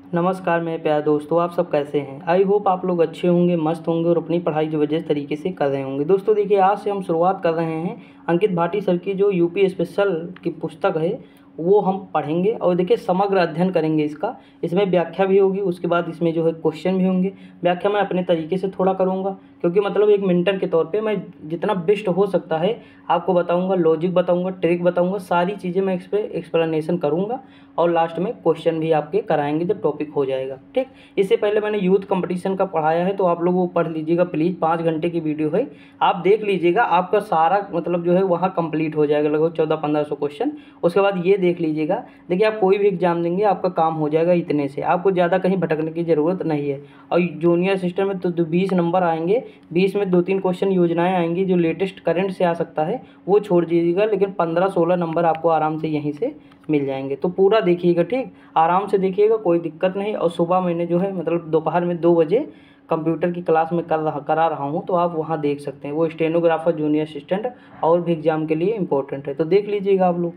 नमस्कार मेरे प्यारे दोस्तों, आप सब कैसे हैं। आई होप आप लोग अच्छे होंगे, मस्त होंगे और अपनी पढ़ाई ज़बरदस्त तरीके से कर रहे होंगे। दोस्तों देखिए, आज से हम शुरुआत कर रहे हैं अंकित भाटी सर की जो यूपी स्पेशल की पुस्तक है वो हम पढ़ेंगे और देखिए समग्र अध्ययन करेंगे इसका। इसमें व्याख्या भी होगी, उसके बाद इसमें जो है क्वेश्चन भी होंगे। व्याख्या मैं अपने तरीके से थोड़ा करूँगा क्योंकि मतलब एक मेंटर के तौर पे मैं जितना बेस्ट हो सकता है आपको बताऊँगा, लॉजिक बताऊँगा, ट्रिक बताऊँगा, सारी चीज़ें मैं इस पर एक्सप्लेनेशन करूँगा और लास्ट में क्वेश्चन भी आपके कराएंगे जब टॉपिक हो जाएगा। ठीक, इससे पहले मैंने यूथ कंपटीशन का पढ़ाया है तो आप लोग वो पढ़ लीजिएगा प्लीज़। 5 घंटे की वीडियो है, आप देख लीजिएगा, आपका सारा मतलब जो है वहाँ कंप्लीट हो जाएगा, लगभग 1400-1500 क्वेश्चन। उसके बाद ये देख लीजिएगा। देखिए, आप कोई भी एग्जाम देंगे आपका काम हो जाएगा इतने से, आपको ज़्यादा कहीं भटकने की ज़रूरत नहीं है। और जूनियर सिस्टम में तो 20 नंबर आएंगे, 20 में 2-3 क्वेश्चन योजनाएँ आएंगी जो लेटेस्ट करंट से आ सकता है, वो छोड़ दीजिएगा, लेकिन 15-16 नंबर आपको आराम से यहीं से मिल जाएंगे। तो पूरा देखिएगा, ठीक, आराम से देखिएगा, कोई दिक्कत नहीं। और सुबह मैंने जो है मतलब दोपहर में 2 बजे कंप्यूटर की क्लास में करा रहा हूँ, तो आप वहाँ देख सकते हैं। वो स्टेनोग्राफर, जूनियर असिस्टेंट और भी एग्ज़ाम के लिए इंपॉर्टेंट है, तो देख लीजिएगा आप लोग।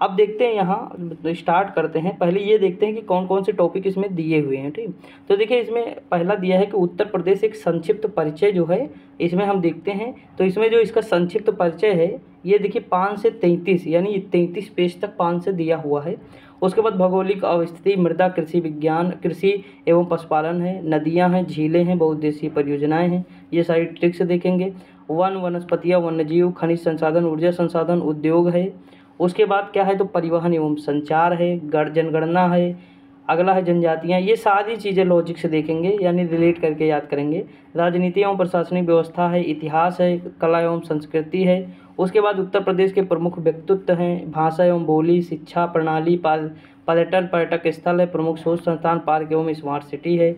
अब देखते हैं, यहाँ स्टार्ट करते हैं। पहले ये देखते हैं कि कौन कौन से टॉपिक इसमें दिए हुए हैं। ठीक, तो देखिए इसमें पहला दिया है कि उत्तर प्रदेश एक संक्षिप्त परिचय जो है, इसमें हम देखते हैं। तो इसमें जो इसका संक्षिप्त परिचय है ये देखिए 5 से 33 यानी 33 पेज तक 5 से दिया हुआ है। उसके बाद भौगोलिक अवस्थिति, मृदा, कृषि विज्ञान, कृषि एवं पशुपालन है, नदियाँ हैं, झीलें हैं, बहुउद्देशीय परियोजनाएँ हैं, ये सारी ट्रिक्स देखेंगे। वन, वनस्पतियाँ, वन्यजीव, खनिज संसाधन, ऊर्जा संसाधन, उद्योग है। उसके बाद क्या है, तो परिवहन एवं संचार है, जनगणना है। अगला है जनजातियाँ, ये सारी चीज़ें लॉजिक से देखेंगे यानी रिलेट करके याद करेंगे। राजनीति एवं प्रशासनिक व्यवस्था है, इतिहास है, कला एवं संस्कृति है। उसके बाद उत्तर प्रदेश के प्रमुख व्यक्तित्व हैं, भाषा एवं बोली, शिक्षा प्रणाली, पर्यटन, पर्यटक स्थल है, प्रमुख शोध संस्थान, पार्क एवं स्मार्ट सिटी है।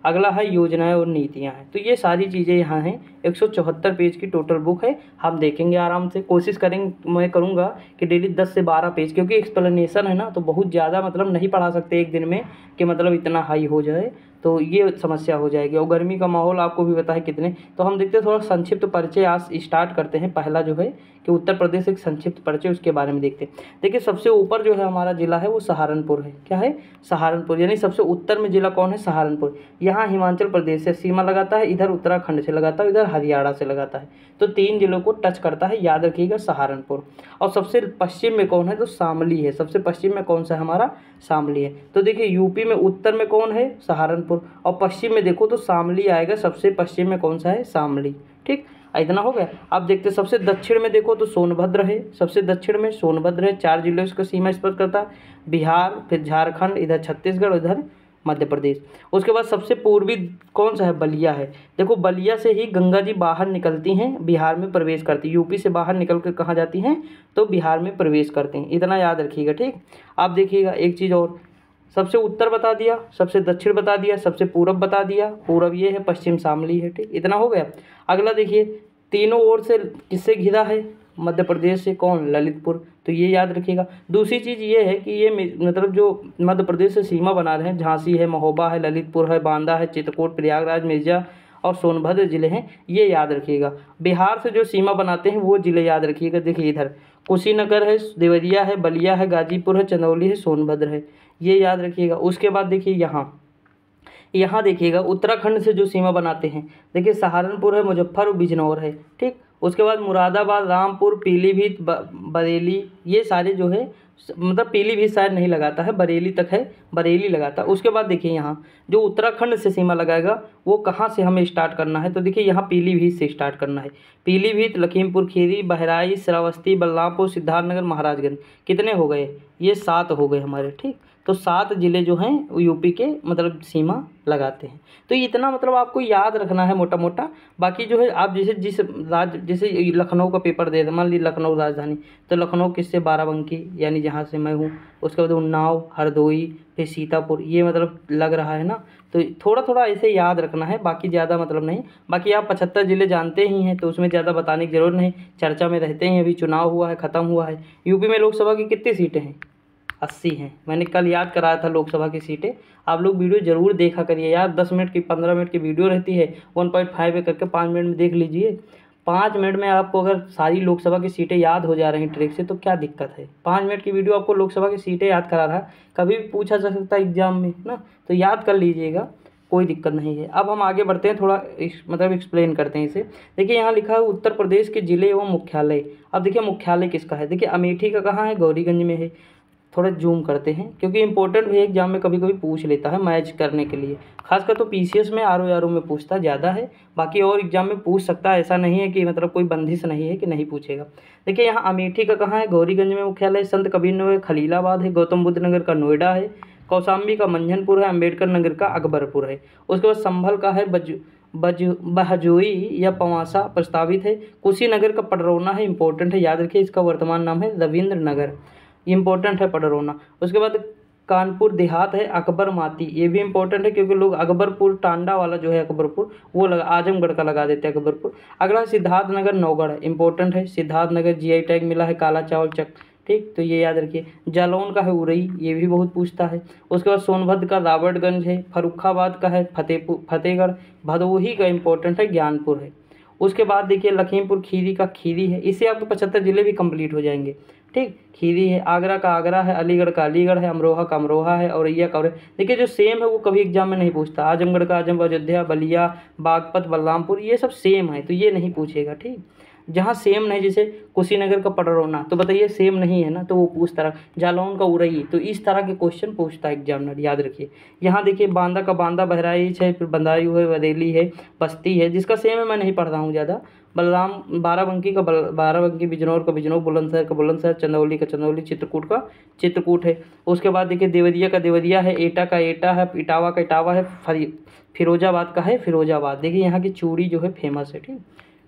अगला है योजनाएं और नीतियां हैं। तो ये सारी चीज़ें यहाँ हैं। 174 पेज की टोटल बुक है, हम देखेंगे आराम से। कोशिश करेंगे, मैं करूँगा कि डेली 10 से 12 पेज, क्योंकि एक्सप्लेनेशन है ना, तो बहुत ज़्यादा मतलब नहीं पढ़ा सकते एक दिन में कि मतलब इतना हाई हो जाए, तो ये समस्या हो जाएगी। और गर्मी का माहौल आपको भी पता है कितने। तो हम देखते हैं, थोड़ा संक्षिप्त परिचय आज स्टार्ट करते हैं। पहला जो है कि उत्तर प्रदेश एक संक्षिप्त परिचय, उसके बारे में देखते हैं। देखिए, सबसे ऊपर जो है हमारा जिला है वो सहारनपुर है। क्या है? सहारनपुर, यानी सबसे उत्तर में जिला कौन है? सहारनपुर। यहाँ हिमाचल प्रदेश से सीमा लगाता है, इधर उत्तराखंड से लगाता है, इधर हरियाणा से लगाता है। तो 3 जिलों को टच करता है, याद रखिएगा, सहारनपुर। और सबसे पश्चिम में कौन है? तो शामली है। सबसे पश्चिम में कौन सा है हमारा? शामली है। तो देखिए, यूपी में उत्तर में कौन है? सहारनपुर। और पश्चिम में देखो तो शामली आएगा। सबसे पश्चिम में कौन सा है? शामली। ठीक, इतना हो गया। अब देखते हैं, सबसे दक्षिण में देखो तो सोनभद्र है। सबसे दक्षिण में सोनभद्र है। 4 जिलों का सीमा स्पर्श करता है, बिहार, फिर झारखंड, इधर छत्तीसगढ़, इधर मध्य प्रदेश। उसके बाद सबसे पूर्वी कौन सा है? बलिया है। देखो, बलिया से ही गंगा जी बाहर निकलती हैं, बिहार में प्रवेश करती हैं। यूपी से बाहर निकल कर कहाँ जाती हैं? तो बिहार में प्रवेश करते हैं। इतना याद रखिएगा। ठीक, अब देखिएगा एक चीज़ और, सबसे उत्तर बता दिया, सबसे दक्षिण बता दिया, सबसे पूरब बता दिया। पूरब ये है, पश्चिम शामली है। ठीक, इतना हो गया। अगला देखिए, तीनों ओर से किससे घिरा है? मध्य प्रदेश से। कौन? ललितपुर। तो ये याद रखिएगा। दूसरी चीज़ ये है कि ये मतलब जो मध्य प्रदेश से सीमा बना रहे हैं, झांसी है, महोबा है, ललितपुर है, बांदा है, चित्रकूट, प्रयागराज, मिर्जा और सोनभद्र जिले हैं, ये याद रखिएगा। बिहार से जो सीमा बनाते हैं वो जिले याद रखिएगा। देखिए, इधर कुशीनगर है, देवरिया है, बलिया है, गाजीपुर है, चंदौली है, सोनभद्र है, ये याद रखिएगा। उसके बाद देखिए यहाँ देखिएगा उत्तराखंड से जो सीमा बनाते हैं, देखिए सहारनपुर है, मुजफ्फर और बिजनौर है। ठीक, उसके बाद मुरादाबाद, रामपुर, पीलीभीत, बरेली, ये सारे जो है मतलब पीलीभीत शायद नहीं लगाता है, बरेली तक है, बरेली लगाता है। उसके बाद देखिए यहाँ जो उत्तराखंड से सीमा लगाएगा वो कहाँ से हमें स्टार्ट करना है? तो देखिए यहाँ पीलीभीत से स्टार्ट करना है। पीलीभीत, लखीमपुर खीरी, बहराइच, श्रावस्ती, बलरामपुर, सिद्धार्थनगर, महाराजगंज। कितने हो गए? ये 7 हो गए हमारे। ठीक, तो 7 जिले जो हैं यूपी के मतलब सीमा लगाते हैं। तो इतना मतलब आपको याद रखना है मोटा मोटा। बाकी जो है आप जैसे लखनऊ का पेपर दे दें, मान लीजिए लखनऊ राजधानी, तो लखनऊ किससे? बाराबंकी, यानी जहाँ से मैं हूँ। उसके बाद उन्नाव, हरदोई, फिर सीतापुर, ये मतलब लग रहा है ना। तो थोड़ा थोड़ा ऐसे याद रखना है, बाकी ज़्यादा मतलब नहीं। बाकी आप 75 जिले जानते ही हैं, तो उसमें ज़्यादा बताने की ज़रूरत नहीं, चर्चा में रहते हैं। अभी चुनाव हुआ है, ख़त्म हुआ है। यूपी में लोकसभा की कितनी सीटें हैं? 80 हैं। मैंने कल याद कराया था लोकसभा की सीटें। आप लोग वीडियो ज़रूर देखा करिए यार। 10 मिनट की 15 मिनट की वीडियो रहती है, 1.5 करके 5 मिनट में देख लीजिए। 5 मिनट में आपको अगर सारी लोकसभा की सीटें याद हो जा रही हैं ट्रिक से तो क्या दिक्कत है। 5 मिनट की वीडियो आपको लोकसभा की सीटें याद करा रहा है, कभी भी पूछा जा सकता है एग्जाम में ना, तो याद कर लीजिएगा, कोई दिक्कत नहीं है। अब हम आगे बढ़ते हैं, थोड़ा मतलब एक्सप्लेन करते हैं इसे। देखिए यहाँ लिखा है उत्तर प्रदेश के जिले एवं मुख्यालय। अब देखिए मुख्यालय किसका है, देखिए अमेठी का कहाँ है, गौरीगंज में है। थोड़ा जूम करते हैं क्योंकि इंपॉर्टेंट भी एग्जाम में कभी कभी पूछ लेता है मैच करने के लिए, खासकर तो पीसीएस में आरओ में पूछता ज़्यादा है, बाकी और एग्जाम में पूछ सकता है, ऐसा नहीं है कि मतलब कोई बंदिश नहीं है कि नहीं पूछेगा। देखिए यहाँ अमेठी का कहाँ है, गौरीगंज में मुख्यालय, संत कबीर नगर खलीलाबाद है, गौतम बुद्ध नगर का नोएडा है, कौशाम्बी का मंझनपुर है, अम्बेडकर नगर का अकबरपुर है। उसके बाद संभल का है बहजोई या पवासा प्रस्तावित है। कुशीनगर का पडरौना है, इंपॉर्टेंट है, याद रखिए, इसका वर्तमान नाम है रविंद्र नगर, इंपॉर्टेंट है पडरौना। उसके बाद कानपुर देहात है, अकबर माती, ये भी इंपॉर्टेंट है क्योंकि लोग अकबरपुर टांडा वाला जो है अकबरपुर वो आजमगढ़ का लगा देते हैं अकबरपुर। अगला सिद्धार्थनगर नौगढ़ है, इंपॉर्टेंट है, सिद्धार्थनगर जीआई टैग मिला है, काला चावल चक, ठीक, तो ये याद रखिए। जालौन का है उरई, ये भी बहुत पूछता है। उसके बाद सोनभद्र का राबर्टगंज है, फर्रुखाबाद का है फतेहगढ़, भदोही का इंपॉर्टेंट है ज्ञानपुर है। उसके बाद देखिए लखीमपुर खीरी का खीरी है, इससे आपके 75 जिले भी कंप्लीट हो जाएंगे, ठीक, खीरी है। आगरा का आगरा है, अलीगढ़ का अलीगढ़ है, अमरोहा का अमरोहा है, औरैया का औरैया। देखिए जो सेम है वो कभी एग्जाम में नहीं पूछता, आजमगढ़ का आजमगढ़, अयोध्या, बलिया, बागपत, बलरामपुर, ये सब सेम है तो ये नहीं पूछेगा, ठीक। जहाँ सेम नहीं, जैसे कुशीनगर का पडरौना, तो बताइए सेम नहीं है ना, तो वो पूछता रहा। जालौन का उरई, तो इस तरह के क्वेश्चन पूछता है एग्जामिनर, याद रखिए। यहाँ देखिए बांदा का बांदा बहराइच है, फिर बदायूं है, बरेली है, बस्ती है, जिसका सेम है मैं नहीं पढ़ रहा हूँ ज़्यादा। बलराम बाराबंकी का बाराबंकी, बिजनौर का बिजनौर, बुलंदशहर का बुलंदशहर, चंदौली का चंदौली, चित्रकूट का चित्रकूट है। उसके बाद देखिए देवरिया का देवरिया है, एटा का एटा है, इटावा का इटावा है, फिरोजाबाद का है फिरोजाबाद। देखिए यहाँ की चूड़ी जो है फेमस है, ठीक,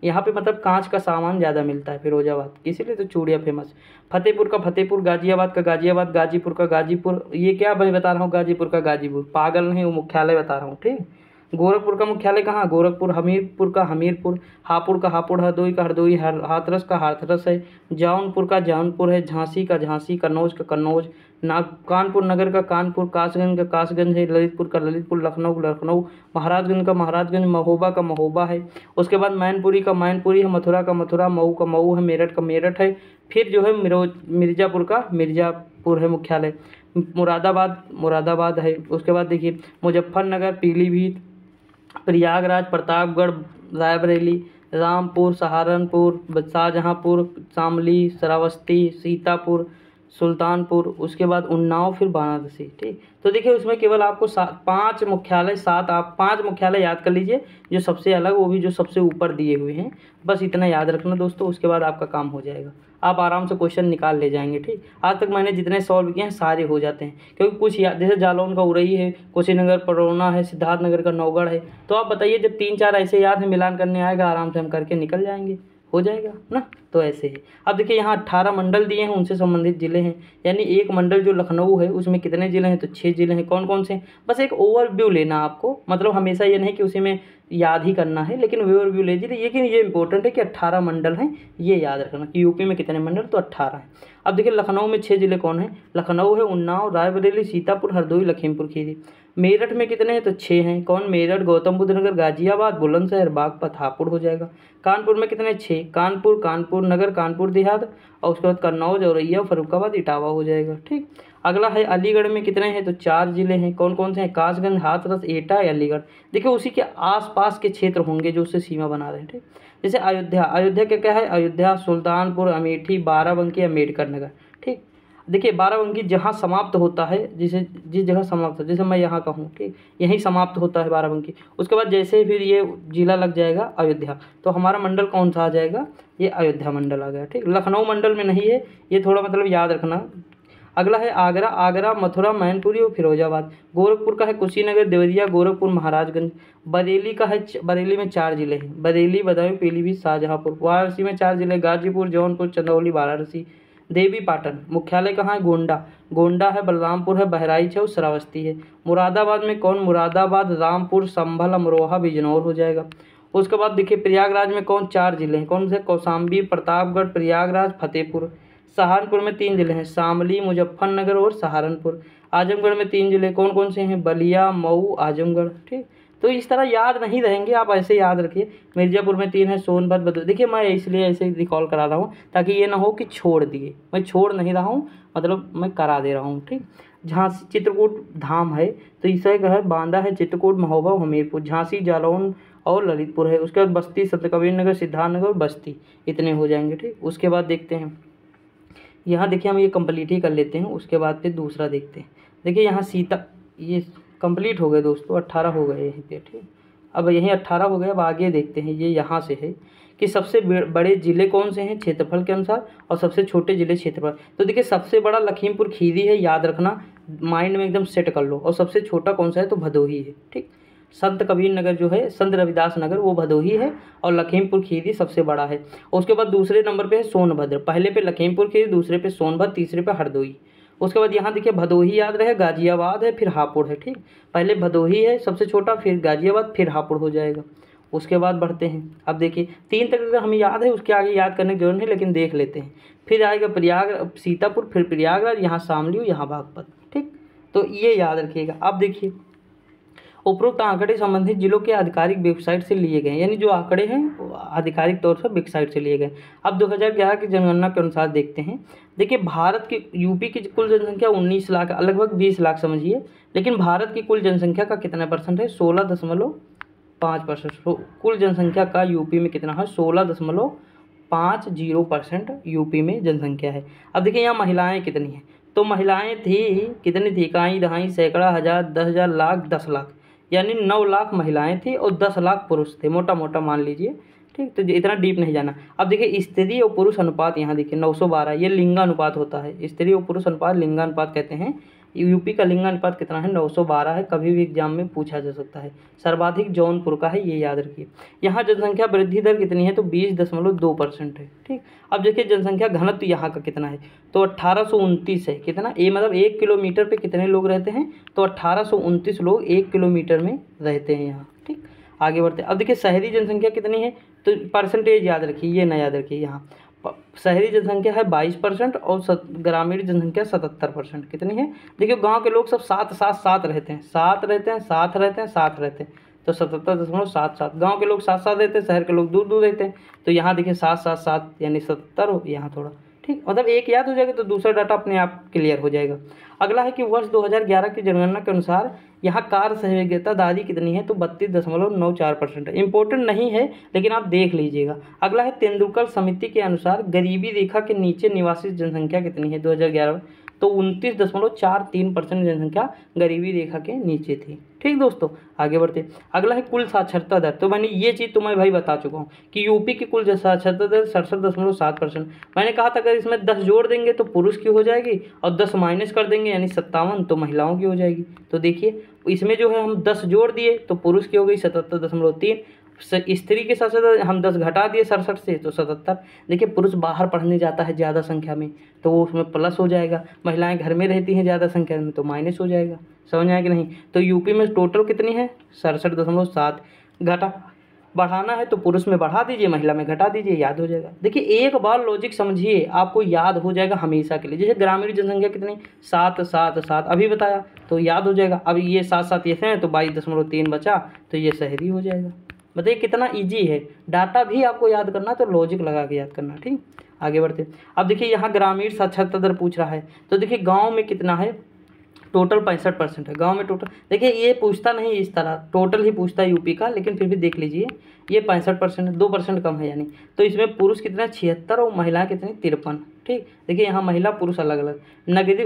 यहाँ पे मतलब कांच का सामान ज़्यादा मिलता है फिरोजाबाद, इसीलिए तो चूड़ियाँ फेमस। फतेहपुर का फतेहपुर, गाजियाबाद का गाजियाबाद, गाजीपुर का गाजीपुर, ये क्या मैं बता रहा हूँ, गाजीपुर का गाजीपुर, पागल नहीं, वो मुख्यालय बता रहा हूँ, ठीक। गोरखपुर का मुख्यालय कहाँ, गोरखपुर, हमीरपुर का हमीरपुर, हापुड़ का हापुड़, हरदोई का हरदोई, हाथरस का हाथरस है, जौनपुर का जौनपुर है, झांसी का झांसी, कन्नौज का कन्नौज, कानपुर नगर का कानपुर, कासगंज का कासगंज है, ललितपुर का ललितपुर, लखनऊ का लखनऊ, महाराजगंज का महाराजगंज, महोबा का महोबा है। उसके बाद मैनपुरी का मैनपुरी है, मथुरा का मथुरा, मऊ का मऊ है, मेरठ का मेरठ है। फिर जो है मिर्ज़ापुर का मिर्ज़ापुर है मुख्यालय, मुरादाबाद है। उसके बाद देखिए मुजफ्फरनगर, पीलीभीत, प्रयागराज, प्रतापगढ़, रायबरेली, रामपुर, सहारनपुर, शाहजहाँपुर, शामली, श्रावस्ती, सीतापुर, सुल्तानपुर, उसके बाद उन्नाव, फिर वाराणसी, ठीक। तो देखिए उसमें केवल आपको 5 मुख्यालय, 7 आप 5 मुख्यालय याद कर लीजिए, जो सबसे अलग, वो भी जो सबसे ऊपर दिए हुए हैं, बस इतना याद रखना दोस्तों, उसके बाद आपका काम हो जाएगा, आप आराम से क्वेश्चन निकाल ले जाएंगे, ठीक। आज तक मैंने जितने सॉल्व किए हैं सारे हो जाते हैं, क्योंकि कुछ याद, जैसे जालौन का उरई है, कुशीनगर पडरौना है, सिद्धार्थनगर का नौगढ़ है, तो आप बताइए जब 3-4 ऐसे याद है, मिलान करने आएगा, आराम से हम करके निकल जाएंगे, हो जाएगा ना। तो ऐसे है। अब देखिए यहाँ 18 मंडल दिए हैं, उनसे संबंधित जिले हैं, यानी एक मंडल जो लखनऊ है उसमें कितने जिले हैं, तो 6 जिले हैं। कौन कौन से हैं, बस एक ओवरव्यू लेना आपको, मतलब हमेशा ये नहीं कि उसी में याद ही करना है, लेकिन ओवरव्यू ले लीजिए। लेकिन ये इंपॉर्टेंट है कि 18 मंडल हैं, ये याद रखना कि यूपी में कितने मंडल, तो 18 हैं। अब देखिए लखनऊ में 6 जिले कौन है, लखनऊ है, उन्नाव, रायबरेली, सीतापुर, हरदोई, लखीमपुर खीरी। मेरठ में कितने हैं, तो 6 हैं। कौन, मेरठ, गौतम बुद्ध नगर, गाजियाबाद, बुलंदशहर, बागपत, हापुड़ हो जाएगा। कानपुर में कितने, 6, कानपुर, कानपुर नगर, कानपुर देहात, और उसके बाद कन्नौज, औरैया, फर्रुखाबाद, इटावा हो जाएगा, ठीक। अगला है अलीगढ़ में कितने हैं, तो 4 जिले हैं। कौन कौन से हैं, कासगंज, हाथरस, एटा, अलीगढ़। देखिए उसी के आसपास के क्षेत्र होंगे जो उससे सीमा बना रहे हैं, ठीक। जैसे अयोध्या, अयोध्या क्या क्या है, अयोध्या, सुल्तानपुर, अमेठी, बाराबंकी, अम्बेडकर नगर, ठीक। देखिए बाराबंकी जहाँ समाप्त होता है, जिस जगह समाप्त है, जैसे मैं यहाँ का हूँ, ठीक, यहीं समाप्त होता है बाराबंकी। उसके बाद जैसे फिर ये जिला लग जाएगा अयोध्या, तो हमारा मंडल कौन सा आ जाएगा, ये अयोध्या मंडल आ गया, ठीक। लखनऊ मंडल में नहीं है, ये थोड़ा मतलब याद रखना। अगला है आगरा, आगरा, मथुरा, मैनपुरी और फिरोजाबाद। गोरखपुर का है कुशीनगर, देवरिया, गोरखपुर, महाराजगंज। बरेली का है, बरेली में 4 जिले हैं, बरेली, बदायूं, पीलीभीत, शाहजहाँपुर। वाराणसी में 4 जिले, गाजीपुर, जौनपुर, चंदौली, वाराणसी। देवी पाटन, मुख्यालय कहाँ है, गोंडा, गोंडा है, बलरामपुर है, बहराइच है और श्रावस्ती है। मुरादाबाद में कौन, मुरादाबाद, रामपुर, संभल, अमरोहा, बिजनौर हो जाएगा। उसके बाद देखिए प्रयागराज में कौन, 4 जिले हैं। कौन से, कौशाम्बी, प्रतापगढ़, प्रयागराज, फतेहपुर। सहारनपुर में 3 जिले हैं, शामली, मुजफ्फरनगर और सहारनपुर। आजमगढ़ में 3 जिले, कौन कौन से हैं, बलिया, मऊ, आजमगढ़, ठीक। तो इस तरह याद नहीं रहेंगे, आप ऐसे याद रखिए। मिर्ज़ापुर में 3 है, सोनभद्र, भदोही। देखिए मैं इसलिए ऐसे रिकॉल करा रहा हूँ ताकि ये ना हो कि छोड़ दिए, मैं छोड़ नहीं रहा हूँ, मतलब मैं करा दे रहा हूँ, ठीक। झांसी चित्रकूट धाम है, तो इसे है बांदा है, चित्रकूट, महोबा, हमीरपुर, झांसी, जालौन और ललितपुर है। उसके बाद बस्ती, संत कबीरनगर, सिद्धार्थनगर और बस्ती, इतने हो जाएंगे, ठीक। उसके बाद देखते हैं यहाँ, देखिए हम ये कंप्लीट ही कर लेते हैं, उसके बाद फिर दूसरा देखते हैं। देखिए यहाँ सीता, ये कंप्लीट हो गए दोस्तों, 18 हो गए यहीं पे, ठीक। अब यहीं 18 हो गए। अब आगे देखते हैं, ये यहाँ से है कि सबसे बड़े ज़िले कौन से हैं क्षेत्रफल के अनुसार, और सबसे छोटे ज़िले क्षेत्रफल। तो देखिए सबसे बड़ा लखीमपुर खीरी है, याद रखना, माइंड में एकदम सेट कर लो। और सबसे छोटा कौन सा है, तो भदोही है, ठीक। संत कबीर नगर जो है, संत रविदास नगर, वो भदोही है, और लखीमपुर खीरी सबसे बड़ा है। और उसके बाद दूसरे नंबर पे है सोनभद्र, पहले पे लखीमपुर खीरी, दूसरे पे सोनभद्र, तीसरे पे हरदोई। उसके बाद यहाँ देखिए भदोही याद रहे, गाजियाबाद है, फिर हापुड़ है, ठीक। पहले भदोही है सबसे छोटा, फिर गाजियाबाद, फिर हापुड़ हो जाएगा। उसके बाद बढ़ते हैं, अब देखिए 3 तक अगर हमें याद है, उसके आगे याद करने की जरूरत नहीं, लेकिन देख लेते हैं। फिर आएगा प्रयाग, सीतापुर, फिर प्रयागराज, यहाँ शामली, यहाँ बागपत, ठीक। तो ये याद रखिएगा। अब देखिए उपरोक्त आंकड़े संबंधित जिलों के आधिकारिक वेबसाइट से लिए गए, यानी जो आंकड़े हैं वो आधिकारिक तौर पर वेबसाइट से लिए गए। अब 2011 की जनगणना के अनुसार देखते हैं। देखिए भारत की, यूपी की कुल जनसंख्या 19 लाख, लगभग 20 लाख समझिए, लेकिन भारत की कुल जनसंख्या का कितना परसेंट है, 16.5%। कुल जनसंख्या का यूपी में कितना है, 16.50% यूपी में जनसंख्या है। अब देखिए यहाँ महिलाएं कितनी हैं, तो महिलाएं थी कितनी थी, इकाई, दहाई, सैकड़ा, हज़ार, 10,000, लाख, 10 लाख, यानी 9 लाख महिलाएं थी और 10 लाख पुरुष थे, मोटा मोटा मान लीजिए, ठीक। तो इतना डीप नहीं जाना। अब देखिए स्त्री और पुरुष अनुपात, यहाँ देखिए 912, ये लिंगानुपात होता है, स्त्री और पुरुष अनुपात लिंगानुपात कहते हैं। यूपी का लिंगानुपात कितना है, 912 है, कभी भी एग्जाम में पूछा जा सकता है। सर्वाधिक जौनपुर का है, ये याद रखिए। यहाँ जनसंख्या वृद्धि दर कितनी है, तो 20.2% है, ठीक। अब देखिए जनसंख्या घनत्व यहाँ का कितना है, तो 1829 है, कितना, ये मतलब 1 किलोमीटर पे कितने लोग रहते हैं, तो 1829 लोग 1 किलोमीटर में रहते हैं यहाँ, ठीक। आगे बढ़ते हैं। अब देखिए शहरी जनसंख्या कितनी है, तो परसेंटेज याद रखिए, ये ना याद रखिए। यहाँ शहरी जनसंख्या है 22% और ग्रामीण जनसंख्या 77%। कितनी है, देखिए गांव के लोग सब साथ रहते हैं, साथ रहते हैं, तो 77.77। गांव के लोग साथ रहते हैं, शहर के लोग दूर दूर रहते हैं, तो यहाँ देखिए 7 यानी 77 हो, यहाँ थोड़ा, ठीक। मतलब एक याद हो जाएगा तो दूसरा डाटा अपने आप क्लियर हो जाएगा। अगला है कि वर्ष 2011 की जनगणना के अनुसार यहाँ कार्य सहयोगिता दादी कितनी है, तो 32.94% है। इंपॉर्टेंट नहीं है लेकिन आप देख लीजिएगा। अगला है तेंदुलकर समिति के अनुसार गरीबी रेखा के नीचे निवासी जनसंख्या कितनी है 2011 में, तो 29.43% जनसंख्या गरीबी रेखा के नीचे थी, ठीक दोस्तों। आगे बढ़ते, अगला है कुल साक्षरता दर। तो मैंने ये चीज़ तो मैं भाई बता चुका हूँ कि यूपी की कुल साक्षरता दर 67.7%। मैंने कहा था अगर इसमें 10 जोड़ देंगे तो पुरुष की हो जाएगी, और 10 माइनस कर देंगे यानी 57 तो महिलाओं की हो जाएगी। तो देखिए इसमें जो है हम 10 जोड़ दिए तो पुरुष की हो गई 77.3, स्त्री के साथ साथ हम 10 घटा दिए 67 से तो 77। देखिए पुरुष बाहर पढ़ने जाता है ज़्यादा संख्या में तो वो उसमें प्लस हो जाएगा, महिलाएं घर में रहती हैं ज़्यादा संख्या में तो माइनस हो जाएगा। समझ आया कि नहीं। तो यूपी में टोटल कितनी है 67.7, घटा बढ़ाना है तो पुरुष में बढ़ा दीजिए, महिला में घटा दीजिए, याद हो जाएगा। देखिए एक बार लॉजिक समझिए आपको याद हो जाएगा हमेशा के लिए। जैसे ग्रामीण जनसंख्या कितनी 7 अभी बताया तो याद हो जाएगा। अब ये 7 ये हैं तो 22.3 बचा तो ये शहरी हो जाएगा। बताइए कितना इजी है, डाटा भी आपको याद करना तो लॉजिक लगा के याद करना, ठीक। आगे बढ़ते, अब देखिए यहाँ ग्रामीण साक्षरता दर पूछ रहा है तो देखिए गांव में कितना है, टोटल 65% है गांव में टोटल। देखिए ये पूछता नहीं इस तरह, टोटल ही पूछता है यूपी का, लेकिन फिर भी देख लीजिए ये 65% 2% कम है यानी। तो इसमें पुरुष कितना 76 और महिलाएं कितनी 53, ठीक। देखिए यहाँ महिला पुरुष अलग अलग।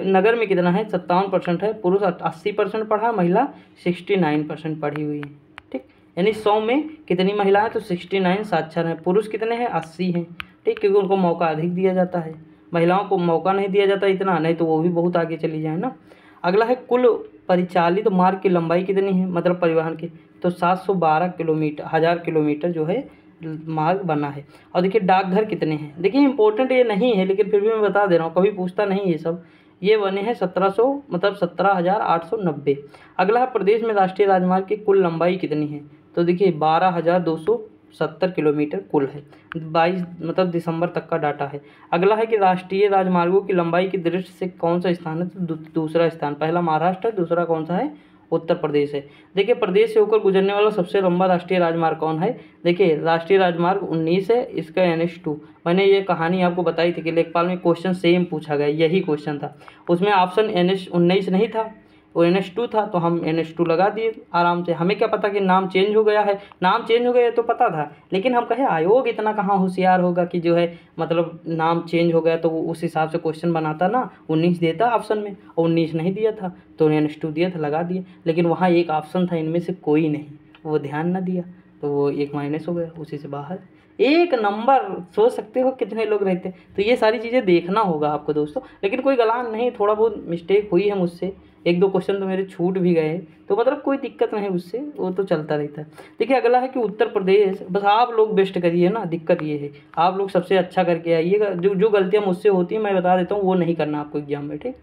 नगर में कितना है 57% है, पुरुष 80% पढ़ा, महिला 69% पढ़ी हुई है, ठीक। यानी 100 में कितनी महिलाएं तो 69 साक्षर हैं, पुरुष कितने हैं 80 हैं, ठीक, क्योंकि उनको मौका अधिक दिया जाता है, महिलाओं को मौका नहीं दिया जाता इतना, नहीं तो वो भी बहुत आगे चली जाए ना। अगला है कुल परिचालित मार्ग की लंबाई कितनी है, मतलब परिवहन की, तो 712 किलोमीटर 1000 किलोमीटर जो है मार्ग बना है। और देखिए डाकघर कितने हैं, देखिए इंपॉर्टेंट ये नहीं है लेकिन फिर भी मैं बता दे रहा हूँ, कभी पूछता नहीं ये सब। ये बने हैं 1700 मतलब 17,890। अगला है प्रदेश में राष्ट्रीय राजमार्ग की कुल लंबाई कितनी है, तो देखिए 12,270 किलोमीटर कुल है, 22 मतलब दिसंबर तक का डाटा है। अगला है कि राष्ट्रीय राजमार्गों की लंबाई की दृष्टि से कौन सा स्थान है, तो दूसरा स्थान, पहला महाराष्ट्र है, दूसरा कौन सा है उत्तर प्रदेश है। देखिए प्रदेश से होकर गुजरने वाला सबसे लंबा राष्ट्रीय राजमार्ग कौन है? देखिए राष्ट्रीय राजमार्ग 19 है, इसका NH2। मैंने ये कहानी आपको बताई थी कि लेखपाल में क्वेश्चन सेम पूछा गया, यही क्वेश्चन था। उसमें ऑप्शन NH19 नहीं था, वो NH2 था, तो हम NH2 लगा दिए आराम से। हमें क्या पता कि नाम चेंज हो गया है, नाम चेंज हो गया तो पता था, लेकिन हम कहे आयोग इतना कहाँ होशियार होगा कि जो है मतलब नाम चेंज हो गया तो वो उस हिसाब से क्वेश्चन बनाता ना, 19 देता ऑप्शन में, और 19 नहीं दिया था तो NH2 दिया था, लगा दिए। लेकिन वहाँ एक ऑप्शन था इनमें से कोई नहीं, वो ध्यान ना दिया तो वो एक माइनस हो गया, उसी से बाहर। एक नंबर, सोच सकते हो कितने लोग रहते। तो ये सारी चीज़ें देखना होगा आपको दोस्तों, लेकिन कोई गलत नहीं, थोड़ा बहुत मिस्टेक हुई है मुझसे, एक दो क्वेश्चन तो मेरे छूट भी गए, तो मतलब कोई दिक्कत नहीं उससे, वो तो चलता रहता है। देखिए अगला है कि उत्तर प्रदेश, बस आप लोग बेस्ट करिए ना, दिक्कत ये है आप लोग सबसे अच्छा करके आइएगा। जो जो गलतियाँ मुझसे होती हैं मैं बता देता हूँ, वो नहीं करना आपको एग्जाम में, ठीक।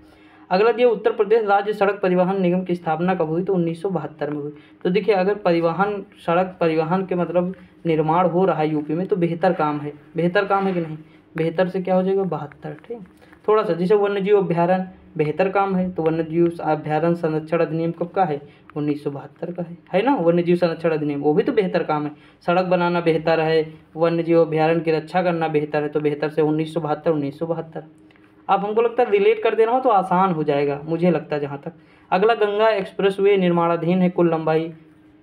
अगला दिया उत्तर प्रदेश राज्य सड़क परिवहन निगम की स्थापना कब हुई? तो 1972 में हुई। तो देखिए अगर परिवहन, सड़क परिवहन के मतलब निर्माण हो रहा है यूपी में तो बेहतर काम है, बेहतर काम है कि नहीं? बेहतर से क्या हो जाएगा? 72, ठीक। थोड़ा सा जैसे वन्य जीव अभ्यारण्य बेहतर काम है, तो वन्य जीव अभ्यारण्य संरक्षण अधिनियम कब का है? 1972 का है ना। वन्य जीव संरक्षण अधिनियम वो भी तो बेहतर काम है। सड़क बनाना बेहतर है, वन्य जीव अभ्यारण्य की रक्षा करना बेहतर है, तो बेहतर से 1972। अब हमको लगता है रिलेट कर देना हो तो आसान हो जाएगा, मुझे लगता है जहाँ तक। अगला गंगा एक्सप्रेसवे निर्माणाधीन है, कुल लंबाई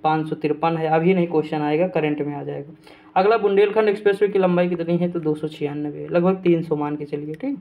553 है, अभी नहीं क्वेश्चन आएगा, करंट में आ जाएगा। अगला बुंदेलखंड एक्सप्रेसवे की लंबाई कितनी है? तो 296 है, लगभग 300 मान के चलिए, ठीक।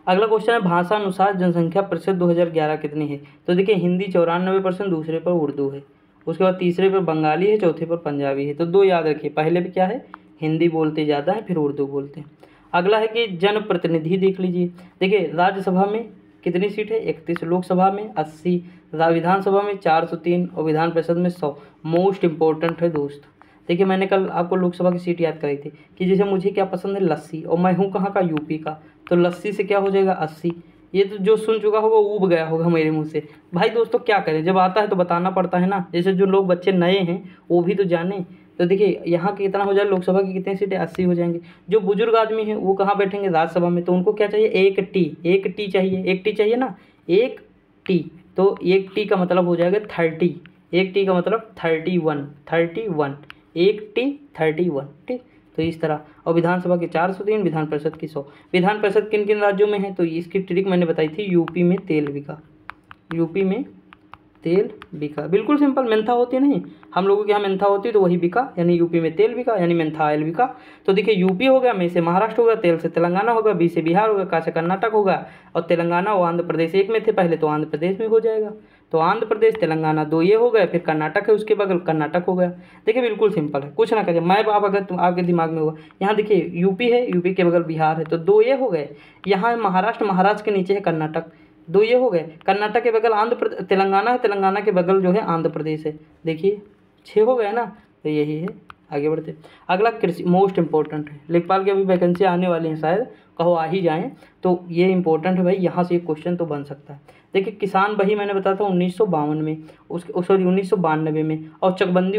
अगला क्वेश्चन है भाषा अनुसार जनसंख्या प्रतिशत 2011 कितनी है? तो देखिए हिंदी 94%, दूसरे पर उर्दू है, उसके बाद तीसरे पर बंगाली है, चौथे पर पंजाबी है। तो दो याद रखिए, पहले भी क्या है? हिंदी बोलते ज़्यादा है, फिर उर्दू बोलते हैं। अगला है कि जनप्रतिनिधि देख लीजिए। देखिए राज्यसभा में कितनी सीट है? 31, लोकसभा में 80, विधानसभा में 403 और विधान परिषद में 100। मोस्ट इंपॉर्टेंट है दोस्त। देखिए मैंने कल आपको लोकसभा की सीट याद कराई थी कि जैसे मुझे क्या पसंद है? लस्सी, और मैं हूँ कहाँ का? यूपी का, तो लस्सी से क्या हो जाएगा? 80। ये तो जो सुन चुका होगा ऊब गया होगा मेरे मुंह से। भाई दोस्तों क्या करें, जब आता है तो बताना पड़ता है ना, जैसे जो लोग बच्चे नए हैं वो भी तो जाने। तो देखिए यहाँ कितना हो जाए, लोकसभा की कितनी सीटें? 80 हो जाएंगी। जो बुजुर्ग आदमी हैं वो कहाँ बैठेंगे? राज्यसभा में, तो उनको क्या चाहिए? एक टी चाहिए, एक टी चाहिए ना, एक टी। तो एक टी का मतलब हो जाएगा 30, एक टी का मतलब 31, एक टी 31, ठीक। तो इस तरह, और विधानसभा के 403, विधान परिषद की 100। विधान परिषद किन किन राज्यों में है? तो इसकी ट्रिक मैंने बताई थी, यूपी में तेल बिका, यूपी में तेल बिका, बिल्कुल सिंपल। मेंथा होती नहीं, हम लोगों के यहाँ मेंथा होती तो वही बिका, यानी यूपी में तेल बिका, यानी मेंथा ऑयल बिका। तो देखिए यूपी हो गया, में से महाराष्ट्र होगा, तेल से तेलंगाना होगा, बी से बिहार होगा, का से कर्नाटक होगा, और तेलंगाना और आंध्र प्रदेश एक में थे पहले, तो आंध्र प्रदेश में हो जाएगा। तो आंध्र प्रदेश तेलंगाना दो ये हो गए, फिर कर्नाटक है उसके बगल, कर्नाटक हो गया। देखिए बिल्कुल सिंपल है, कुछ ना करिए। मैप आप अगर आपके दिमाग में होगा, यहाँ देखिए यूपी है, यूपी के बगल बिहार है, तो दो ये हो गए। यहाँ महाराष्ट्र, महाराष्ट्र के नीचे है कर्नाटक, दो ये हो गए। कर्नाटक के बगल आंध्र प्रदेश, तेलंगाना है, तेलंगाना के बगल जो है आंध्र प्रदेश है। देखिए 6 हो गए ना, तो यही है। आगे बढ़ते, अगला कृषि, मोस्ट इंपॉर्टेंट है। लेखपाल की अभी वैकेंसी आने वाली है, शायद कहो आ ही जाएँ, तो ये इंपॉर्टेंट है भाई, यहाँ से एक क्वेश्चन तो बन सकता है। देखिए किसान बही मैंने बताया था 1952 में, सॉरी 1992 में, और चकबंदी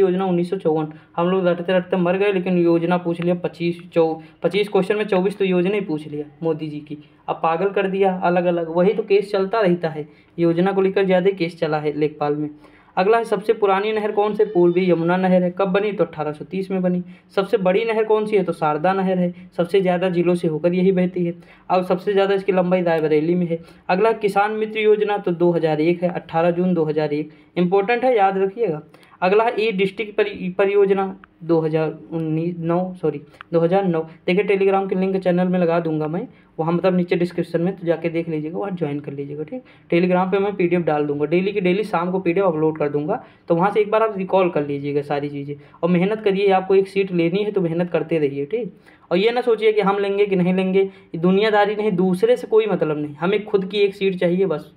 योजना 1954। हम लोग रटते रटते मर गए, लेकिन योजना पूछ लिया 25 क्वेश्चन में 24 तो योजना ही पूछ लिया मोदी जी की। अब पागल कर दिया अलग अलग, वही तो केस चलता रहता है, योजना को लेकर ज़्यादा केस चला है लेखपाल में। अगला है सबसे पुरानी नहर कौन से? पूर्वी यमुना नहर है। कब बनी? तो 1830 में बनी। सबसे बड़ी नहर कौन सी है? तो शारदा नहर है, सबसे ज़्यादा जिलों से होकर यही बहती है, और सबसे ज़्यादा इसकी लंबाई रायबरेली में है। अगला किसान मित्र योजना, तो 2001 है, 18 जून 2001, इंपॉर्टेंट है, याद रखिएगा। अगला है ई डिस्ट्रिक्ट परियोजना 2009। देखिए टेलीग्राम के लिंक चैनल में लगा दूंगा मैं, वहाँ मतलब नीचे डिस्क्रिप्शन में, तो जाके देख लीजिएगा, वहाँ ज्वाइन कर लीजिएगा, ठीक। टेलीग्राम पे मैं PDF डाल दूंगा, डेली की डेली शाम को PDF अपलोड कर दूंगा, तो वहाँ से एक बार आप रिकॉल कर लीजिएगा सारी चीज़ें, और मेहनत करिए। आपको एक सीट लेनी है तो मेहनत करते रहिए, ठीक। और ये ना सोचिए कि हम लेंगे कि नहीं लेंगे, दुनियादारी नहीं, दूसरे से कोई मतलब नहीं, हमें खुद की एक सीट चाहिए बस।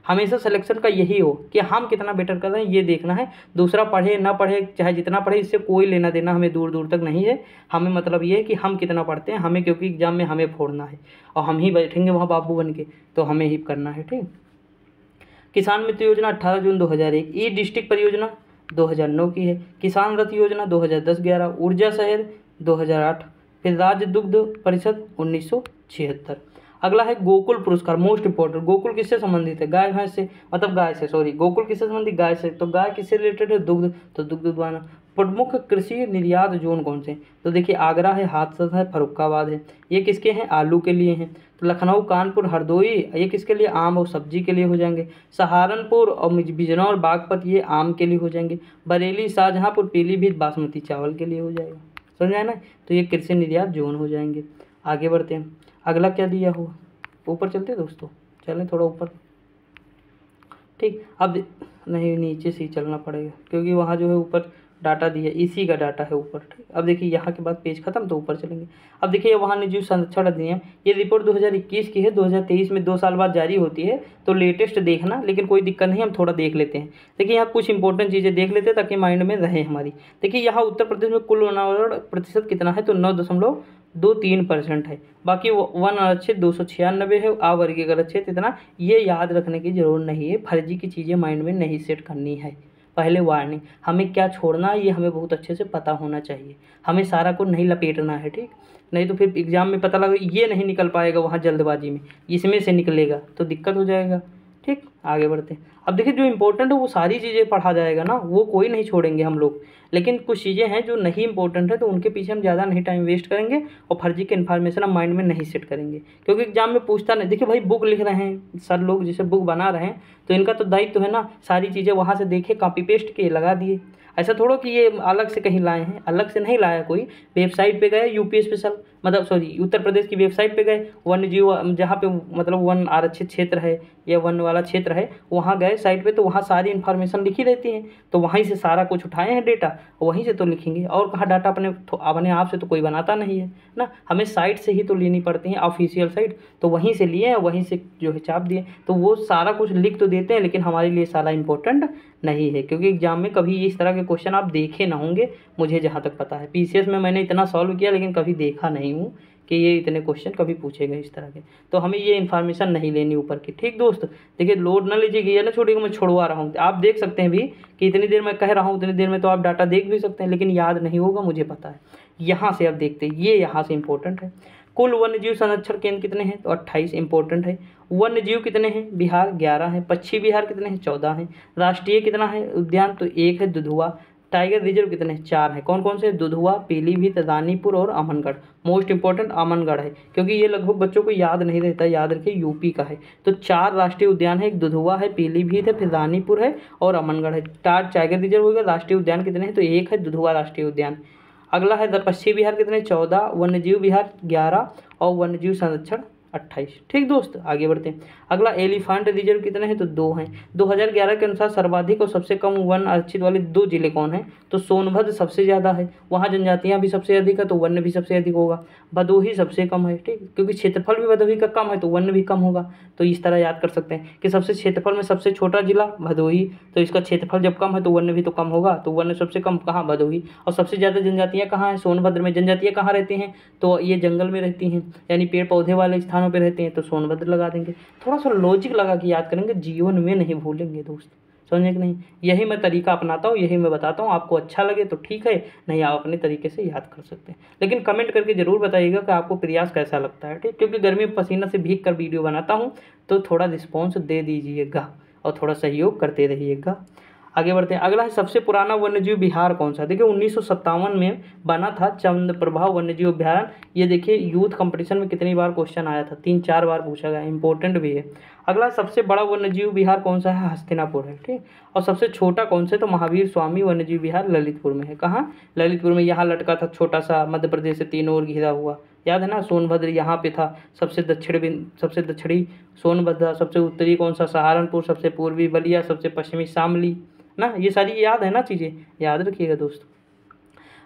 हमेशा सिलेक्शन का यही हो कि हम कितना बेटर कर रहे हैं, ये देखना है। दूसरा पढ़े ना पढ़े, चाहे जितना पढ़े, इससे कोई लेना देना हमें दूर दूर तक नहीं है। हमें मतलब ये है कि हम कितना पढ़ते हैं, हमें क्योंकि एग्जाम में हमें फोड़ना है, और हम ही बैठेंगे वहाँ बाबू बन के, तो हमें ही करना है, ठीक। किसान मित्र योजना 18 जून 2001। ई डिस्ट्रिक्ट परियोजना 2009 की है। किसान रथ योजना 2010-11। ऊर्जा शहर 2008। फिर राज्य दुग्ध परिषद 1976। अगला है गोकुल पुरस्कार, मोस्ट इंपॉर्टेंट। गोकुल किससे संबंधित है? गाय भैंस से, मतलब गाय से, सॉरी, गोकुल किससे संबंधित? गाय से। तो गाय किससे रिलेटेड है? दुग्ध, तो दुग्ध उत्पादन। प्रमुख कृषि निर्यात जोन कौन से? तो देखिए आगरा है, हाथरस है, फर्रुखाबाद है। ये किसके हैं? आलू के लिए हैं। तो लखनऊ, कानपुर, हरदोई ये किसके लिए? आम और सब्जी के लिए हो जाएंगे। सहारनपुर और बिजनौर, बागपत ये आम के लिए हो जाएंगे। बरेली, शाहजहाँपुर, पीलीभीत बासमती चावल के लिए हो जाएगा। समझ आया ना? तो ये कृषि निर्यात जोन हो जाएंगे। आगे बढ़ते हैं, अगला क्या दिया हुआ, ऊपर चलते हैं दोस्तों, चलें थोड़ा ऊपर। ठीक, अब नहीं, नीचे से ही चलना पड़ेगा क्योंकि वहाँ जो है ऊपर डाटा दिया, इसी का डाटा है ऊपर। ठीक, अब देखिए यहाँ के बाद पेज खत्म, तो ऊपर चलेंगे। अब देखिए वहाँ जीव संरक्षण अधिनियम, ये रिपोर्ट 2021 की है, 2023 में 2 साल बाद जारी होती है, तो लेटेस्ट देखना, लेकिन कोई दिक्कत नहीं, हम थोड़ा देख लेते हैं। देखिए यहाँ कुछ इंपॉर्टेंट चीज़ें देख लेते हैं ताकि माइंड में रहे हमारी। देखिए यहाँ उत्तर प्रदेश में कुल वनावरण प्रतिशत कितना है? तो 9.23% है। बाकी वन अनुच्छेद 296 है, अवर्गीकृत अनुच्छेद इतना, ये याद रखने की जरूरत नहीं है, फर्जी की चीज़ें माइंड में नहीं सेट करनी है। पहले वार्निंग, हमें क्या छोड़ना है ये हमें बहुत अच्छे से पता होना चाहिए, हमें सारा को नहीं लपेटना है। ठीक, नहीं तो फिर एग्जाम में पता लगा ये नहीं निकल पाएगा, वहाँ जल्दबाजी में इसमें से निकलेगा तो दिक्कत हो जाएगा। ठीक, आगे बढ़ते हैं। अब देखिए जो इंपॉर्टेंट है वो सारी चीज़ें पढ़ा जाएगा ना, वो कोई नहीं छोड़ेंगे हम लोग, लेकिन कुछ चीज़ें हैं जो नहीं इंपॉर्टेंट है तो उनके पीछे हम ज़्यादा नहीं टाइम वेस्ट करेंगे और फर्जी के इन्फॉर्मेशन हम माइंड में नहीं सेट करेंगे, क्योंकि एग्जाम में पूछता नहीं। देखिए भाई बुक लिख रहे हैं सर लोग, जैसे बुक बना रहे हैं तो इनका तो दायित्व है ना, सारी चीज़ें वहाँ से देखे, कॉपी पेस्ट किए, लगा दिए। ऐसा थोड़ा कि ये अलग से कहीं लाए हैं, अलग से नहीं लाया कोई, वेबसाइट पे गए, यूपी स्पेशल, मतलब सॉरी उत्तर प्रदेश की वेबसाइट पे गए, वन्य जीव जहाँ पे मतलब वन आरक्षित क्षेत्र है या वन वाला क्षेत्र है, वहाँ गए साइट पे, तो वहाँ सारी इन्फॉर्मेशन लिखी रहती है, तो वहीं से सारा कुछ उठाए हैं डेटा, वहीं से तो लिखेंगे। और कहाँ डाटा अपने आप से तो कोई बनाता नहीं है ना, हमें साइट से ही तो लेनी पड़ती है, ऑफिशियल साइट, तो वहीं से लिए हैं, वहीं से जो है छाप दिए, तो वो सारा कुछ लिख तो देते हैं, लेकिन हमारे लिए सारा इंपॉर्टेंट नहीं है, क्योंकि एग्जाम में कभी इस तरह के क्वेश्चन आप देखे ना होंगे, मुझे जहाँ तक पता है। पीसीएस में मैंने इतना सॉल्व किया लेकिन कभी देखा नहीं हूँ कि ये इतने क्वेश्चन कभी पूछे गए इस तरह के, तो हमें ये इन्फॉर्मेशन नहीं लेनी ऊपर की। ठीक दोस्त, देखिए लोड ना लीजिए, ये ना छोड़िएगा, मैं छोड़वा रहा हूँ, आप देख सकते हैं भी कि इतनी देर मैं कह रहा हूँ, उतनी देर में तो आप डाटा देख भी सकते हैं, लेकिन याद नहीं होगा, मुझे पता है। यहाँ से आप देखते हैं, ये यहाँ से इंपॉर्टेंट है। कुल वन्यजीव संरक्षण केंद्र कितने हैं? तो 28 इंपॉर्टेंट है। वन्यजीव कितने हैं? बिहार 11 है। पश्चिमी बिहार कितने हैं? 14 हैं। राष्ट्रीय कितना है उद्यान? तो 1 है, दुधुआ। टाइगर रिजर्व कितने हैं? 4 हैं। कौन कौन से? दुधुआ, पीलीभीत, रानीपुर और अमनगढ़। मोस्ट इंपॉर्टेंट अमनगढ़ है, क्योंकि ये लगभग बच्चों को याद नहीं रहता, याद रखिए यूपी का है। तो 4 राष्ट्रीय उद्यान है, एक दुधुआ है, पीलीभीत है, फिर रानीपुर है और अमनगढ़ है। 4 टाइगर रिजर्व हो गया। राष्ट्रीय उद्यान कितने हैं? तो 1 है, दुधुआ राष्ट्रीय उद्यान। अगला है पश्चिमी बिहार कितने? 14, वन्यजीव बिहार 11 और वन्यजीव संरक्षण 28। ठीक दोस्त, आगे बढ़ते हैं। अगला एलिफेंट रिजर्व कितने हैं? तो 2 हैं। 2011 के अनुसार सर्वाधिक और सबसे कम वन आरक्षित वाले 2 जिले कौन हैं? तो सोनभद्र सबसे ज़्यादा है, वहाँ जनजातियाँ भी सबसे अधिक है, तो वन्य भी सबसे अधिक होगा। भदोही सबसे कम है, ठीक, क्योंकि क्षेत्रफल भी भदोही का कम है तो वन्य भी कम होगा। तो इस तरह याद कर सकते हैं कि सबसे क्षेत्रफल में सबसे छोटा जिला भदोही, तो इसका क्षेत्रफल जब कम है तो वन्य भी तो कम होगा, तो वन्य सबसे कम कहाँ? भदोही। और सबसे ज़्यादा जनजातियाँ कहाँ हैं? सोनभद्र में। जनजातियाँ कहाँ रहती हैं? तो ये जंगल में रहती हैं, यानी पेड़ पौधे वाले स्थानों पे रहते हैं, तो सोनभद्र लगा देंगे। थोड़ा सा लॉजिक लगा के याद करेंगे, जीवन में नहीं भूलेंगे दोस्त, समझे कि नहीं? यही मैं तरीका अपनाता हूँ, यही मैं बताता हूँ, आपको अच्छा लगे तो ठीक है, नहीं आप अपने तरीके से याद कर सकते हैं। लेकिन कमेंट करके ज़रूर बताइएगा कि आपको प्रयास कैसा लगता है, ठीक, क्योंकि गर्मी में पसीना से भीग कर वीडियो बनाता हूँ, तो थोड़ा रिस्पॉन्स दे दीजिएगा और थोड़ा सहयोग करते रहिएगा। आगे बढ़ते हैं। अगला है सबसे पुराना वन्यजीव विहार कौन सा? देखिए 1957 में बना था चंद्रप्रभा वन्यजीव अभ्यारण्य। ये देखिए यूथ कंपटीशन में कितनी बार क्वेश्चन आया था, 3-4 बार पूछा गया, इंपॉर्टेंट भी है। अगला सबसे बड़ा वन्यजीव विहार कौन सा है? हस्तिनापुर है, ठीक। और सबसे छोटा कौन से? तो महावीर स्वामी वन्यजीव विहार ललितपुर में है। कहाँ? ललितपुर में। यहाँ लटका था छोटा सा, मध्य प्रदेश से तीनों ओर घिरा हुआ, याद है ना? सोनभद्र यहाँ पे था, सबसे दक्षिणी सोनभद्र, सबसे उत्तरी कौन सा? सहारनपुर, सबसे पूर्वी बलिया, सबसे पश्चिमी शामली ना। ये सारी याद है ना, चीज़ें याद रखिएगा दोस्तों।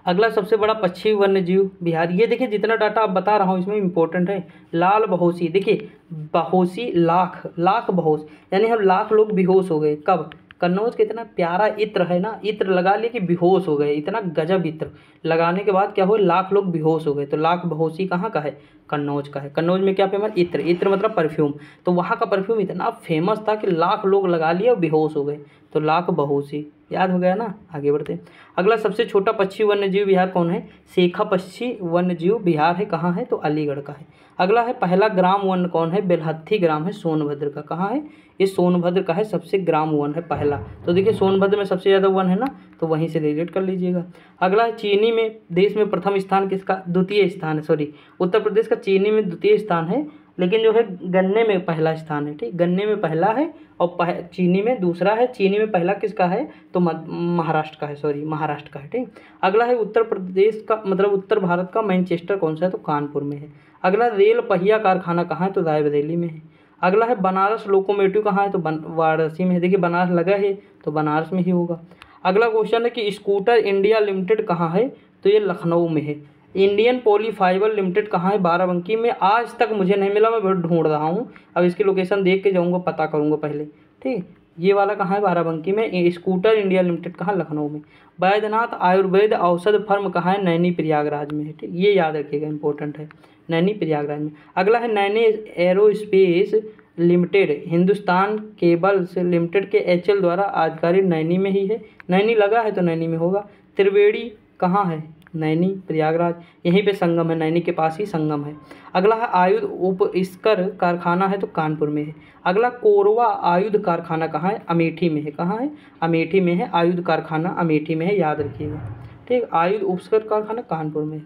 अगला सबसे बड़ा पक्षी वन्यजीव विहार, ये देखिए जितना डाटा आप बता रहा हूँ इसमें इंपॉर्टेंट है। लाल बहोसी, देखिए बहोसी लाख बहोश, यानी हम लाख लोग बेहोश हो गए। कब? कन्नौज का इतना प्यारा इत्र है ना, इत्र लगा लिए कि बेहोश हो गए, इतना गजब इत्र लगाने के बाद क्या हुआ? लाख लोग बेहोश हो गए। तो लाख बहोसी कहाँ का है? कन्नौज का है। कन्नौज में क्या फेमस? इत्र। इत्र मतलब परफ्यूम, तो वहाँ का परफ्यूम इतना फेमस था कि लाख लोग लगा लिए और बेहोश हो गए, तो लाख बहोसी याद हो गया ना। आगे बढ़ते हैं। अगला, सबसे छोटा पक्षी वन्यजीव विहार कौन है? शेखा पक्षी वन्यजीव विहार है, कहाँ है? तो अलीगढ़ का है। अगला है, पहला ग्राम वन कौन है? बेल्हत्थी ग्राम है सोनभद्र का। कहाँ है? ये सोनभद्र का है, सबसे ग्राम वन है पहला। तो देखिए सोनभद्र में सबसे ज़्यादा वन है ना, तो वहीं से रिलेट कर लीजिएगा। अगला है, चीनी में देश में प्रथम स्थान किसका? द्वितीय स्थान है, सॉरी, उत्तर प्रदेश का चीनी में द्वितीय स्थान है, लेकिन जो है गन्ने में पहला स्थान है। ठीक, गन्ने में पहला है और चीनी में दूसरा है। चीनी में पहला किसका है? तो महाराष्ट्र का है, सॉरी महाराष्ट्र का है। ठीक, अगला है, उत्तर प्रदेश का मतलब उत्तर भारत का मैनचेस्टर कौन सा है? तो कानपुर में है। अगला, रेल पहिया कारखाना कहाँ है? तो रायबरेली में है। अगला है, बनारस लोकोमोटिव कहाँ है? तो वाराणसी में है। देखिए बनारस लगा है तो बनारस में ही होगा। अगला क्वेश्चन है कि स्कूटर इंडिया लिमिटेड कहाँ है? तो ये लखनऊ में है। इंडियन पॉलीफाइबर लिमिटेड कहाँ है? बाराबंकी में। आज तक मुझे नहीं मिला, मैं बहुत ढूंढ रहा हूँ, अब इसकी लोकेशन देख के जाऊँगा, पता करूँगा पहले। ठीक, ये वाला कहाँ है? बाराबंकी में। स्कूटर इंडिया लिमिटेड कहाँ? लखनऊ में। बैद्यनाथ आयुर्वेद औषध फर्म कहाँ है? नैनी प्रयागराज में है। ठीक, ये याद रखिएगा, इंपॉर्टेंट है, नैनी प्रयागराज में। अगला है, Naini aerospace limited Hindustan cables limited के एचएल द्वारा आधिकारिक नैनी में ही है। नैनी लगा है तो नैनी में होगा। त्रिवेणी कहाँ है? नैनी प्रयागराज, यहीं पे संगम है, नैनी के पास ही संगम है। अगला है, आयुध उपस्कर कारखाना है तो कानपुर में है। अगला, कोरवा आयुध कारखाना कहाँ है? अमेठी में है। कहाँ है? अमेठी में है, आयुध कारखाना अमेठी में है, याद रखिएगा। ठीक, आयुध उपस्कर कारखाना कानपुर में है।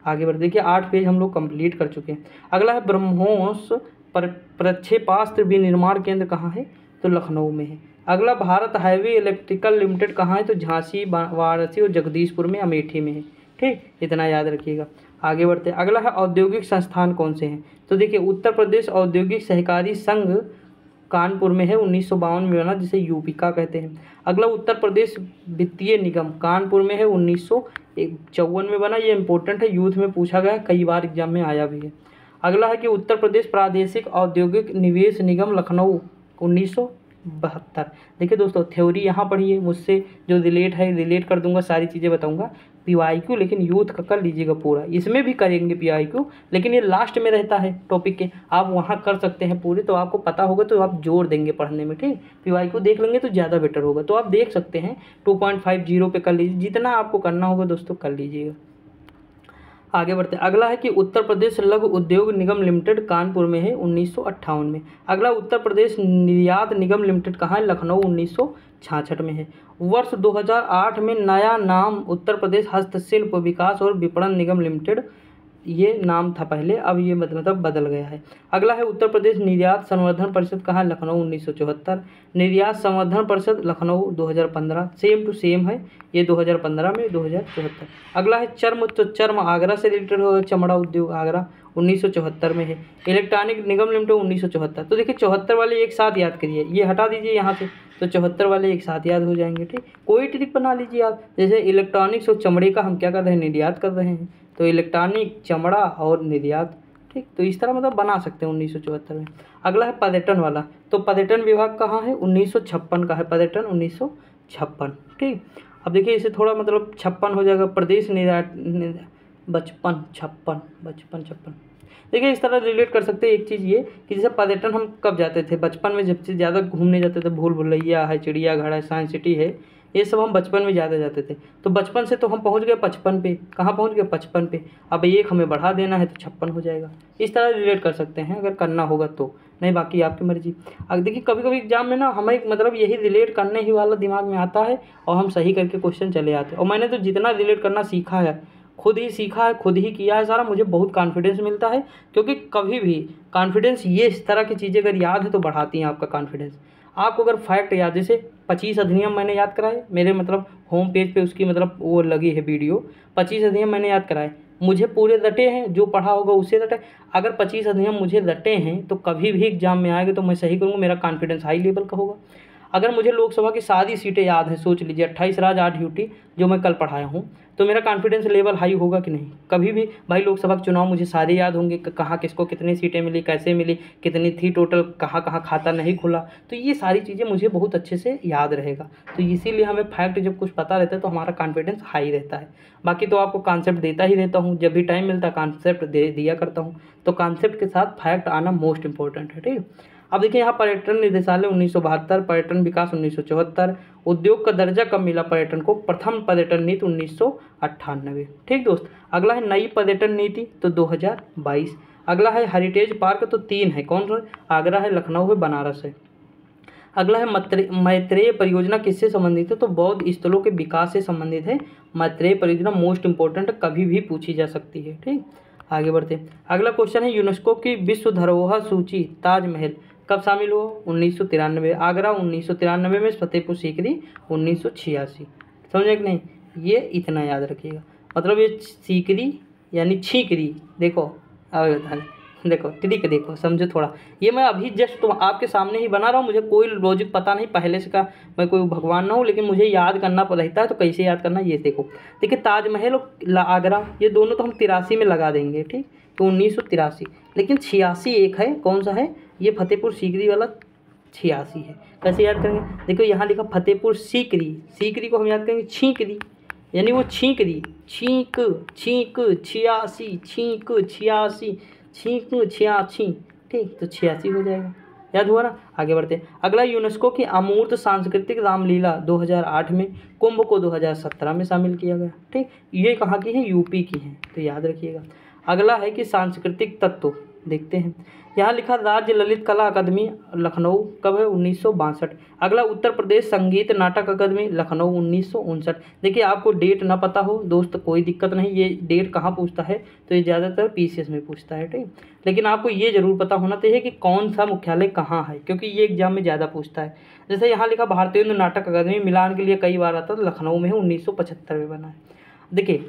आगे बढ़, देखिए 8 पेज हम लोग कंप्लीट कर चुके हैं। अगला है, ब्रह्मोस प्रक्षेपास्त्र विनिर्माण केंद्र कहाँ है? तो लखनऊ में है। अगला, भारत हाईवे इलेक्ट्रिकल लिमिटेड कहाँ है? तो झांसी, वाराणसी और जगदीशपुर में, अमेठी में है। ठीक, इतना याद रखिएगा। आगे बढ़ते हैं। अगला है, औद्योगिक संस्थान कौन से हैं? तो देखिए उत्तर प्रदेश औद्योगिक सहकारी संघ कानपुर में है, 1952 में बना, जिसे यूपिका कहते हैं। अगला, उत्तर प्रदेश वित्तीय निगम कानपुर में है, 1954 में बना। ये इंपॉर्टेंट है, यूथ में पूछा गया, कई बार एग्जाम में आया भी है। अगला है कि उत्तर प्रदेश प्रादेशिक औद्योगिक निवेश निगम लखनऊ, 1972। देखिए दोस्तों, थ्योरी यहाँ पढ़िए, मुझसे जो रिलेट है रिलेट कर दूंगा, सारी चीज़ें बताऊंगा। पीवाईक्यू लेकिन यूथ का कर लीजिएगा पूरा, इसमें भी करेंगे पीवाईक्यू, लेकिन ये लास्ट में रहता है टॉपिक के, आप वहाँ कर सकते हैं पूरे, तो आपको पता होगा तो आप जोर देंगे पढ़ने में। ठीक, पीवाईक्यू देख लेंगे तो ज़्यादा बेटर होगा, तो आप देख सकते हैं 2.50 पे कर लीजिए, जितना आपको करना होगा दोस्तों कर लीजिएगा। आगे बढ़ते हैं। अगला है कि उत्तर प्रदेश लघु उद्योग निगम लिमिटेड कानपुर में है, 1958 में। अगला, उत्तर प्रदेश निर्यात निगम लिमिटेड कहाँ है? लखनऊ, 1966 में है। वर्ष 2008 में नया नाम उत्तर प्रदेश हस्तशिल्प विकास और विपणन निगम लिमिटेड, ये नाम था पहले, अब ये मतलब बदल गया है। अगला है, उत्तर प्रदेश निर्यात संवर्धन परिषद कहाँ है? लखनऊ, 1974। निर्यात संवर्धन परिषद लखनऊ, 2015। सेम टू सेम है, ये 2015 में, 2074। अगला है, चर्म, तो चर्म आगरा से रिलेटेड होगा, चमड़ा उद्योग आगरा, 1974 में है। इलेक्ट्रॉनिक निगम लिमिटेड, 1974। तो देखिए 74 वाले एक साथ याद करिए, ये हटा दीजिए यहाँ से, तो 74 वाले एक साथ याद हो जाएंगे। ठीक, कोई ट्रिक बना लीजिए आप, जैसे इलेक्ट्रॉनिक्स और चमड़े का हम क्या कर रहे हैं? निर्यात कर रहे हैं, तो इलेक्ट्रॉनिक, चमड़ा और निर्यात। ठीक, तो इस तरह मतलब बना सकते हैं 1974 में। अगला है पर्यटन वाला, तो पर्यटन विभाग कहाँ है? 1956 का है पर्यटन, 1956। ठीक, अब देखिए इसे थोड़ा मतलब 56 हो जाएगा, प्रदेश निर्यात 55। देखिए इस तरह रिलेट कर सकते हैं। एक चीज़ ये कि जैसे पर्यटन हम कब जाते थे? बचपन में, जब से ज़्यादा घूमने जाते थे, भूल भुलैया है, चिड़ियाघर है, साइंस सिटी है, ये सब हम बचपन में ज़्यादा जाते थे। तो बचपन से तो हम पहुंच गए 55 पे, कहाँ पहुंच गए? 55 पे। अब एक हमें बढ़ा देना है तो 56 हो जाएगा। इस तरह रिलेट कर सकते हैं अगर करना होगा तो, नहीं बाकी आपकी मर्जी। अब देखिए कभी कभी एग्जाम में ना हमें मतलब यही रिलेट करने ही वाला दिमाग में आता है और हम सही करके क्वेश्चन चले आते हैं। और मैंने तो जितना रिलेट करना सीखा है, खुद ही सीखा है, खुद ही किया है सारा, मुझे बहुत कॉन्फिडेंस मिलता है। क्योंकि कभी भी कॉन्फिडेंस, ये इस तरह की चीज़ें अगर याद है तो बढ़ाती हैं आपका कॉन्फिडेंस। आपको अगर फैक्ट याद, जैसे 25 अधिनियम मैंने याद कराए, मेरे मतलब होम पेज पे उसकी मतलब वो लगी है वीडियो, 25 अधिनियम मैंने याद कराए, मुझे पूरे रटे हैं, जो पढ़ा होगा उससे रटे। अगर 25 अधिनियम मुझे रटे हैं तो कभी भी एग्जाम में आएगा तो मैं सही करूँगा, मेरा कॉन्फिडेंस हाई लेवल का होगा। अगर मुझे लोकसभा की सारी सीटें याद हैं, सोच लीजिए 28 राज्य 8 यूटी जो मैं कल पढ़ाया हूँ, तो मेरा कॉन्फिडेंस लेवल हाई होगा कि नहीं? कभी भी भाई लोकसभा के चुनाव मुझे सारे याद होंगे, कहाँ किसको कितनी सीटें मिली, कैसे मिली, कितनी थी टोटल, कहाँ कहाँ खाता नहीं खुला, तो ये सारी चीज़ें मुझे बहुत अच्छे से याद रहेगा। तो इसीलिए हमें फैक्ट जब कुछ पता रहता है तो हमारा कॉन्फिडेंस हाई रहता है। बाकी तो आपको कॉन्सेप्ट देता ही रहता हूँ, जब भी टाइम मिलता है कॉन्सेप्ट दे दिया करता हूँ। तो कॉन्सेप्ट के साथ फैक्ट आना मोस्ट इंपॉर्टेंट है। ठीक है, अब देखिए यहाँ पर्यटन निदेशालय 1972, पर्यटन विकास 1974, उद्योग का दर्जा कब मिला पर्यटन को, प्रथम पर्यटन नीति 1998। ठीक दोस्त, अगला है नई पर्यटन नीति तो 2022। अगला है हेरिटेज पार्क तो 3 है, कौन सा, आगरा है, लखनऊ है, बनारस है। अगला है मैत्रेय परियोजना किससे संबंधित है, तो बौद्ध स्थलों के विकास से संबंधित है। मैत्रेय परियोजना मोस्ट इंपॉर्टेंट, कभी भी पूछी जा सकती है। ठीक, आगे बढ़ते हैं। अगला क्वेश्चन है यूनेस्को की विश्व धरोहर सूची ताजमहल कब शामिल हुआ, 1993, आगरा 1993 में, फतेहपुर सीकरी 1986। समझे कि नहीं, ये इतना याद रखिएगा। मतलब ये सीकरी यानी छीकरी, देखो आगे बताने, देखो ट्रिक देखो, समझो थोड़ा। ये मैं अभी जस्ट तो आपके सामने ही बना रहा हूँ, मुझे कोई लॉजिक पता नहीं पहले से का, मैं कोई भगवान ना हूँ, लेकिन मुझे याद करना रहता है। तो कैसे याद करना, ये देखो। देखिए ताजमहल और आगरा ये दोनों तो हम 83 में लगा देंगे। ठीक, तो 1983, लेकिन 86 एक है, कौन सा है, ये फतेहपुर सीकरी वाला 86 है। कैसे याद करेंगे, देखो यहाँ लिखा फतेहपुर सीकरी, सीकरी को हम याद करेंगे छीकरी, यानी वो छींकरी, छींक छींक 86, छींक 86, छींक 86। ठीक, तो 86 हो जाएगा, याद हुआ ना। आगे बढ़ते हैं। अगला यूनेस्को की अमूर्त सांस्कृतिक रामलीला 2008 में, कुंभ को 2017 में शामिल किया गया। ठीक, ये कहाँ की है, यूपी की है, तो याद रखिएगा। अगला है कि सांस्कृतिक तत्व, देखते हैं। यहाँ लिखा राज्य ललित कला अकादमी लखनऊ कब है, 1962। अगला उत्तर प्रदेश संगीत नाटक अकादमी लखनऊ 1959। देखिए आपको डेट ना पता हो दोस्त कोई दिक्कत नहीं, ये डेट कहाँ पूछता है, तो ये ज़्यादातर पीसीएस में पूछता है। ठीक, लेकिन आपको ये जरूर पता होना चाहिए कि कौन सा मुख्यालय कहाँ है, क्योंकि ये एग्जाम में ज़्यादा पूछता है। जैसे यहाँ लिखा भारतीय नाटक अकादमी मिलान के लिए कई बार आता, तो लखनऊ में है, 1975 में बना है। देखिए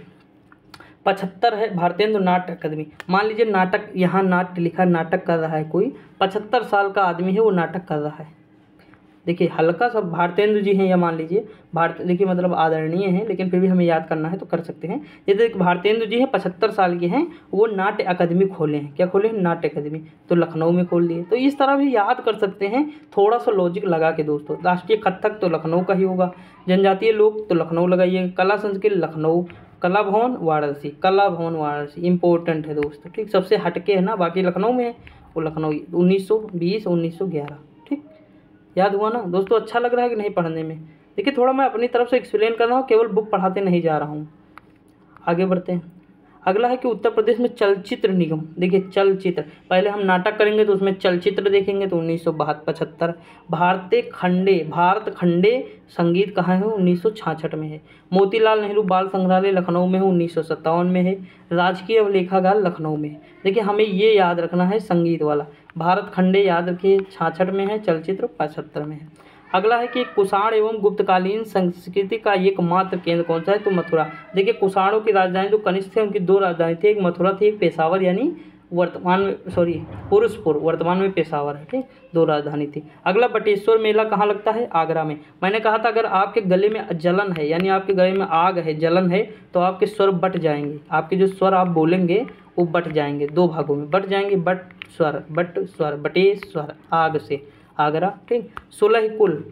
75 है भारतीय नाट्य अकादमी। मान लीजिए नाटक, यहाँ नाट्य लिखा, नाटक कर रहा है कोई, 75 साल का आदमी है, वो नाटक कर रहा है। देखिए हल्का सा भारतेंदु जी हैं, या मान लीजिए भारत, देखिए मतलब आदरणीय हैं, लेकिन फिर भी हमें याद करना है तो कर सकते हैं। जैसे भारतेंदु जी हैं, 75 साल के हैं, वो नाट्य अकादमी खोले हैं। क्या खोले हैं, नाट्य अकादमी, तो लखनऊ में खोल दिए। तो इस तरह भी याद कर सकते हैं, थोड़ा सा लॉजिक लगा के दोस्तों। राष्ट्रीय कथक तो लखनऊ का ही होगा, जनजातीय लोग तो लखनऊ लगाइए, कला संस्कृति लखनऊ, कला भवन वाराणसी, कला भवन वाराणसी इंपॉर्टेंट है दोस्तों। ठीक, सबसे हटके है ना, बाकी लखनऊ में है, वो लखनऊ 1920 1911। ठीक, याद हुआ ना दोस्तों। अच्छा लग रहा है कि नहीं पढ़ने में, देखिए थोड़ा मैं अपनी तरफ से एक्सप्लेन कर रहा हूँ, केवल बुक पढ़ाते नहीं जा रहा हूँ। आगे बढ़ते हैं। अगला है कि उत्तर प्रदेश में चलचित्र निगम, देखिए चलचित्र, पहले हम नाटक करेंगे तो उसमें चलचित्र देखेंगे, तो 1975। भारत खंडे संगीत कहाँ है, 1966 में है। मोतीलाल नेहरू बाल संग्रहालय लखनऊ में है, 1957 में है। राजकीय अभिलेखागार लखनऊ में है। देखिए हमें ये याद रखना है, संगीत वाला भारत खंडे याद रखिए 66 में है, चलचित्र 75 में है। अगला है कि कुषाण एवं गुप्तकालीन संस्कृति का एकमात्र केंद्र कौन सा है, तो मथुरा। देखिए कुषाणों की राजधानी जो कनिष्क थे, उनकी 2 राजधानी थी, एक मथुरा थी, एक पेशावर, यानी वर्तमान में पुरुषपुर, वर्तमान में पेशावर है। ठीक, 2 राजधानी थी। अगला बटेश्वर मेला कहाँ लगता है, आगरा में। मैंने कहा था अगर आपके गले में जलन है, यानी आपके गले में आग है, जलन है, तो आपके स्वर बट जाएंगे, आपके जो स्वर आप बोलेंगे वो बट जाएंगे, 2 भागों में बट जाएंगे, बट स्वर, बटेश्वर, आग से आगरा। ठीक, 16 कुल।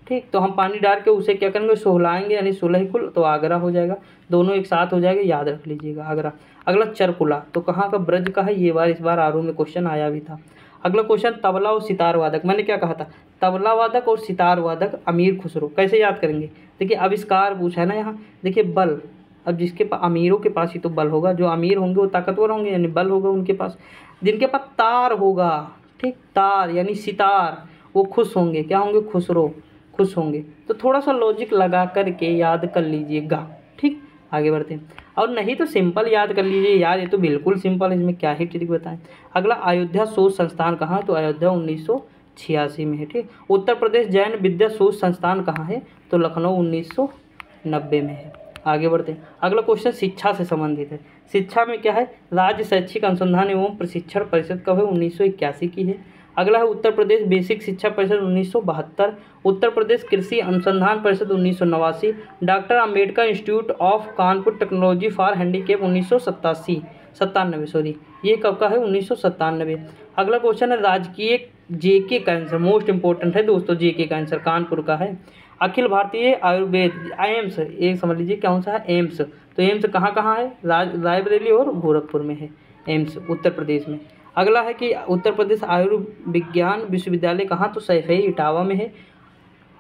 ठीक, तो हम पानी डाल के उसे क्या करेंगे, सोहलाएंगे, यानी 16 कुल, तो आगरा हो जाएगा, दोनों एक साथ हो जाएगा, याद रख लीजिएगा आगरा। अगला चरकुला, तो कहाँ का, ब्रज का है, इस बार आरू में क्वेश्चन आया भी था। अगला क्वेश्चन तबला और सितार वादक, मैंने क्या कहा था, तबला वादक और सितार वादक अमीर खुसरो। कैसे याद करेंगे, देखिए आविष्कार पूछा है ना यहाँ। देखिए बल, अब जिसके पास, अमीरों के पास ही तो बल होगा, जो अमीर होंगे वो ताकतवर होंगे, यानी बल होगा उनके पास। जिनके पास तार होगा, ठीक, तार यानी सितार, वो खुश होंगे, क्या होंगे, खुसरो, खुश होंगे। तो थोड़ा सा लॉजिक लगा करके याद कर लीजिएगा। ठीक, आगे बढ़ते हैं। और नहीं तो सिंपल याद कर लीजिए यार, ये तो बिल्कुल सिंपल, इसमें क्या ही ट्रिक बताएं। अगला अयोध्या शोध संस्थान कहाँ, तो अयोध्या 1986 में है। ठीक, उत्तर प्रदेश जैन विद्या शोध संस्थान कहाँ है, तो लखनऊ 1990 में है। आगे बढ़ते हैं। अगला क्वेश्चन शिक्षा से संबंधित है। शिक्षा में क्या है, राज्य शैक्षिक अनुसंधान एवं प्रशिक्षण परिषद कब है, 1981 की है। अगला है उत्तर प्रदेश बेसिक शिक्षा परिषद 1972, उत्तर प्रदेश कृषि अनुसंधान परिषद 1989, doctor Ambedkar institute of Kanpur technology for handicap 1997, ये कब का है, 1997। अगला क्वेश्चन है राजकीय जेके कैंसर, मोस्ट इंपॉर्टेंट है दोस्तों, जेके कैंसर कानपुर का है। अखिल भारतीय आयुर्वेद एम्स, एक समझ लीजिए कौन सा है, एम्स। तो एम्स कहाँ कहाँ है, रायबरेली और गोरखपुर में है एम्स, उत्तर प्रदेश में। अगला है कि उत्तर प्रदेश आयुर्विज्ञान विश्वविद्यालय कहाँ, तो सैफई इटावा में है।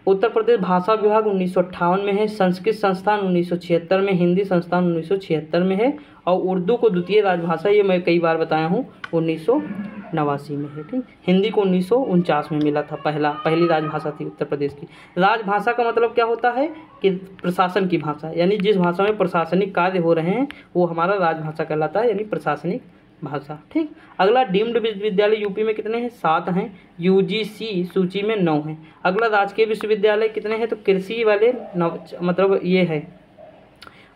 उत्तर प्रदेश भाषा विभाग 1958 में है। संस्कृत संस्थान 1976 में, हिंदी संस्थान 1976 में है, और उर्दू को द्वितीय राजभाषा, ये मैं कई बार बताया हूँ, 1989 में है। ठीक, हिंदी को 1949 में मिला था, पहली राजभाषा थी उत्तर प्रदेश की। राजभाषा का मतलब क्या होता है कि प्रशासन की भाषा, यानी जिस भाषा में प्रशासनिक कार्य हो रहे हैं वो हमारा राजभाषा कहलाता है, यानी प्रशासनिक भाषा। ठीक, अगला डीम्ड विश्वविद्यालय यूपी में कितने हैं, 7 हैं। यूजीसी सूची में 9 हैं। अगला राजकीय विश्वविद्यालय कितने हैं, तो कृषि वाले मतलब ये है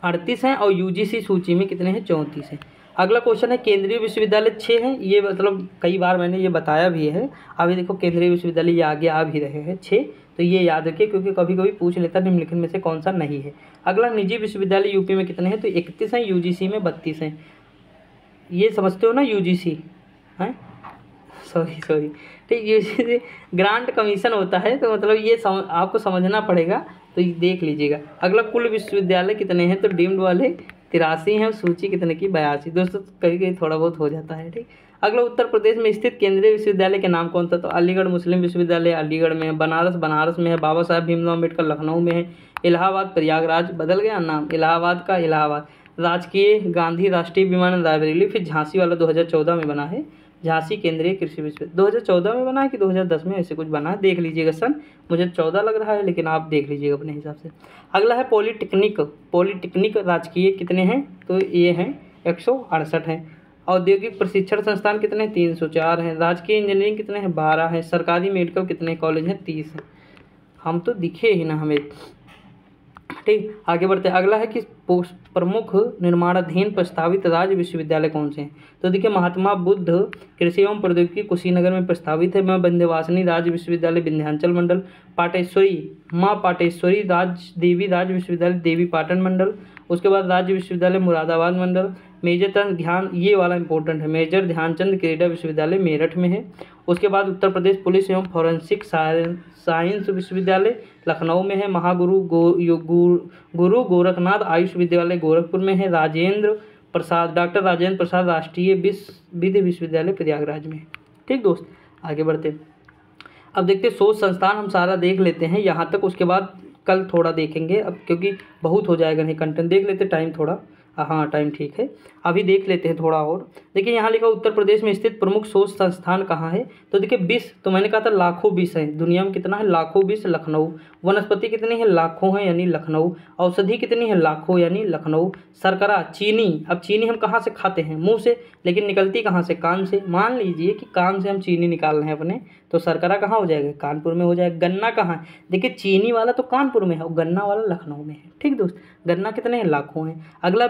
38 हैं, और यूजीसी सूची में कितने हैं, 34 हैं। अगला क्वेश्चन है केंद्रीय विश्वविद्यालय 6 हैं। ये मतलब कई बार मैंने ये बताया भी है। अभी देखो केंद्रीय विश्वविद्यालय ये आगे आ भी रहे हैं 6, तो ये याद रखिए क्योंकि कभी कभी पूछ लेता है निम्नलिखित में से कौन सा नहीं है। अगला निजी विश्वविद्यालय यूपी में कितने हैं, तो 31 हैं। यूजीसी में 32 हैं। ये समझते हो ना यूजीसी हैं, सॉरी ठीक, यूजीसी ग्रांट कमीशन होता है, तो मतलब ये आपको समझना पड़ेगा, तो ये देख लीजिएगा। अगला कुल विश्वविद्यालय कितने हैं, तो डीम्ड वाले 83 हैं, सूची कितने की 82। दोस्तों कभी कभी थोड़ा बहुत हो जाता है। ठीक, अगला उत्तर प्रदेश में स्थित केंद्रीय विश्वविद्यालय के नाम कौन सा, तो अलीगढ़ मुस्लिम विश्वविद्यालय अलीगढ़ में है। बनारस में है। बाबा साहेब भीमराव अम्बेडकर लखनऊ में है। इलाहाबाद प्रयागराज, बदल गया नाम, इलाहाबाद का इलाहाबाद। राजकीय गांधी राष्ट्रीय विमानन रायबरेली, फिर झांसी वाला 2014 में बना है, झांसी केंद्रीय कृषि विश्वविद्यालय 2014 में बना है कि 2010 में, ऐसे कुछ बना है, देख लीजिएगा सन, मुझे 14 लग रहा है लेकिन आप देख लीजिएगा अपने हिसाब से। अगला है पॉलिटेक्निक राजकीय कितने हैं, तो ये हैं 168 हैं। औद्योगिक प्रशिक्षण संस्थान कितने हैं, 304 हैं। राजकीय इंजीनियरिंग कितने हैं, 12 हैं। सरकारी मेडिकल कितने कॉलेज हैं, 30 हैं। हम तो दिखे ही ना हमें। ठीक, आगे बढ़ते हैं। अगला है कि प्रमुख निर्माणाधीन प्रस्तावित राज्य विश्वविद्यालय कौन से हैं, तो देखिए महात्मा बुद्ध कृषि एवं प्रौद्योगिकी कुशीनगर में प्रस्तावित है। विंध्यवासिनी राज्य विश्वविद्यालय विंध्याचल मंडल। माँ पाटेश्वरी देवी राज्य विश्वविद्यालय देवी पाटन मंडल। उसके बाद राज्य विश्वविद्यालय मुरादाबाद मंडल। ये वाला इंपॉर्टेंट है, मेजर ध्यानचंद क्रीडा विश्वविद्यालय मेरठ में है। उसके बाद उत्तर प्रदेश पुलिस एवं फॉरेंसिक साइंस विश्वविद्यालय लखनऊ में है। गुरु गोरखनाथ आयुष विश्वविद्यालय गोरखपुर में है। डॉक्टर राजेंद्र प्रसाद राष्ट्रीय विधि विश्वविद्यालय प्रयागराज में है। ठीक दोस्त, आगे बढ़ते। अब देखते शोध संस्थान हम सारा देख लेते हैं यहाँ तक, उसके बाद कल थोड़ा देखेंगे, अब क्योंकि बहुत हो जाएगा नहीं कंटेंट, देख लेते टाइम थोड़ा, हाँ टाइम ठीक है, अभी देख लेते हैं थोड़ा और। देखिए यहाँ लिखा उत्तर प्रदेश में स्थित प्रमुख शोध संस्थान कहाँ है, तो देखिए 20, तो मैंने कहा था लाखों 20 है, दुनिया में कितना है, लाखों 20, लखनऊ। वनस्पति कितनी है, लाखों है, यानी लखनऊ। औषधि कितनी है, लाखों, यानी लखनऊ। शर्करा, चीनी, अब चीनी हम कहाँ से खाते हैं, मुँह से, लेकिन निकलती कहाँ से, कान से। मान लीजिए कि कान से हम चीनी निकाल रहे हैं अपने, तो शर्करा कहाँ हो जाएगा, कानपुर में हो जाएगा। गन्ना कहाँ है, देखिए चीनी वाला तो कानपुर में है और गन्ना वाला लखनऊ में है। ठीक दोस्त, गन्ना कितने हैं, लाखों हैं। अगला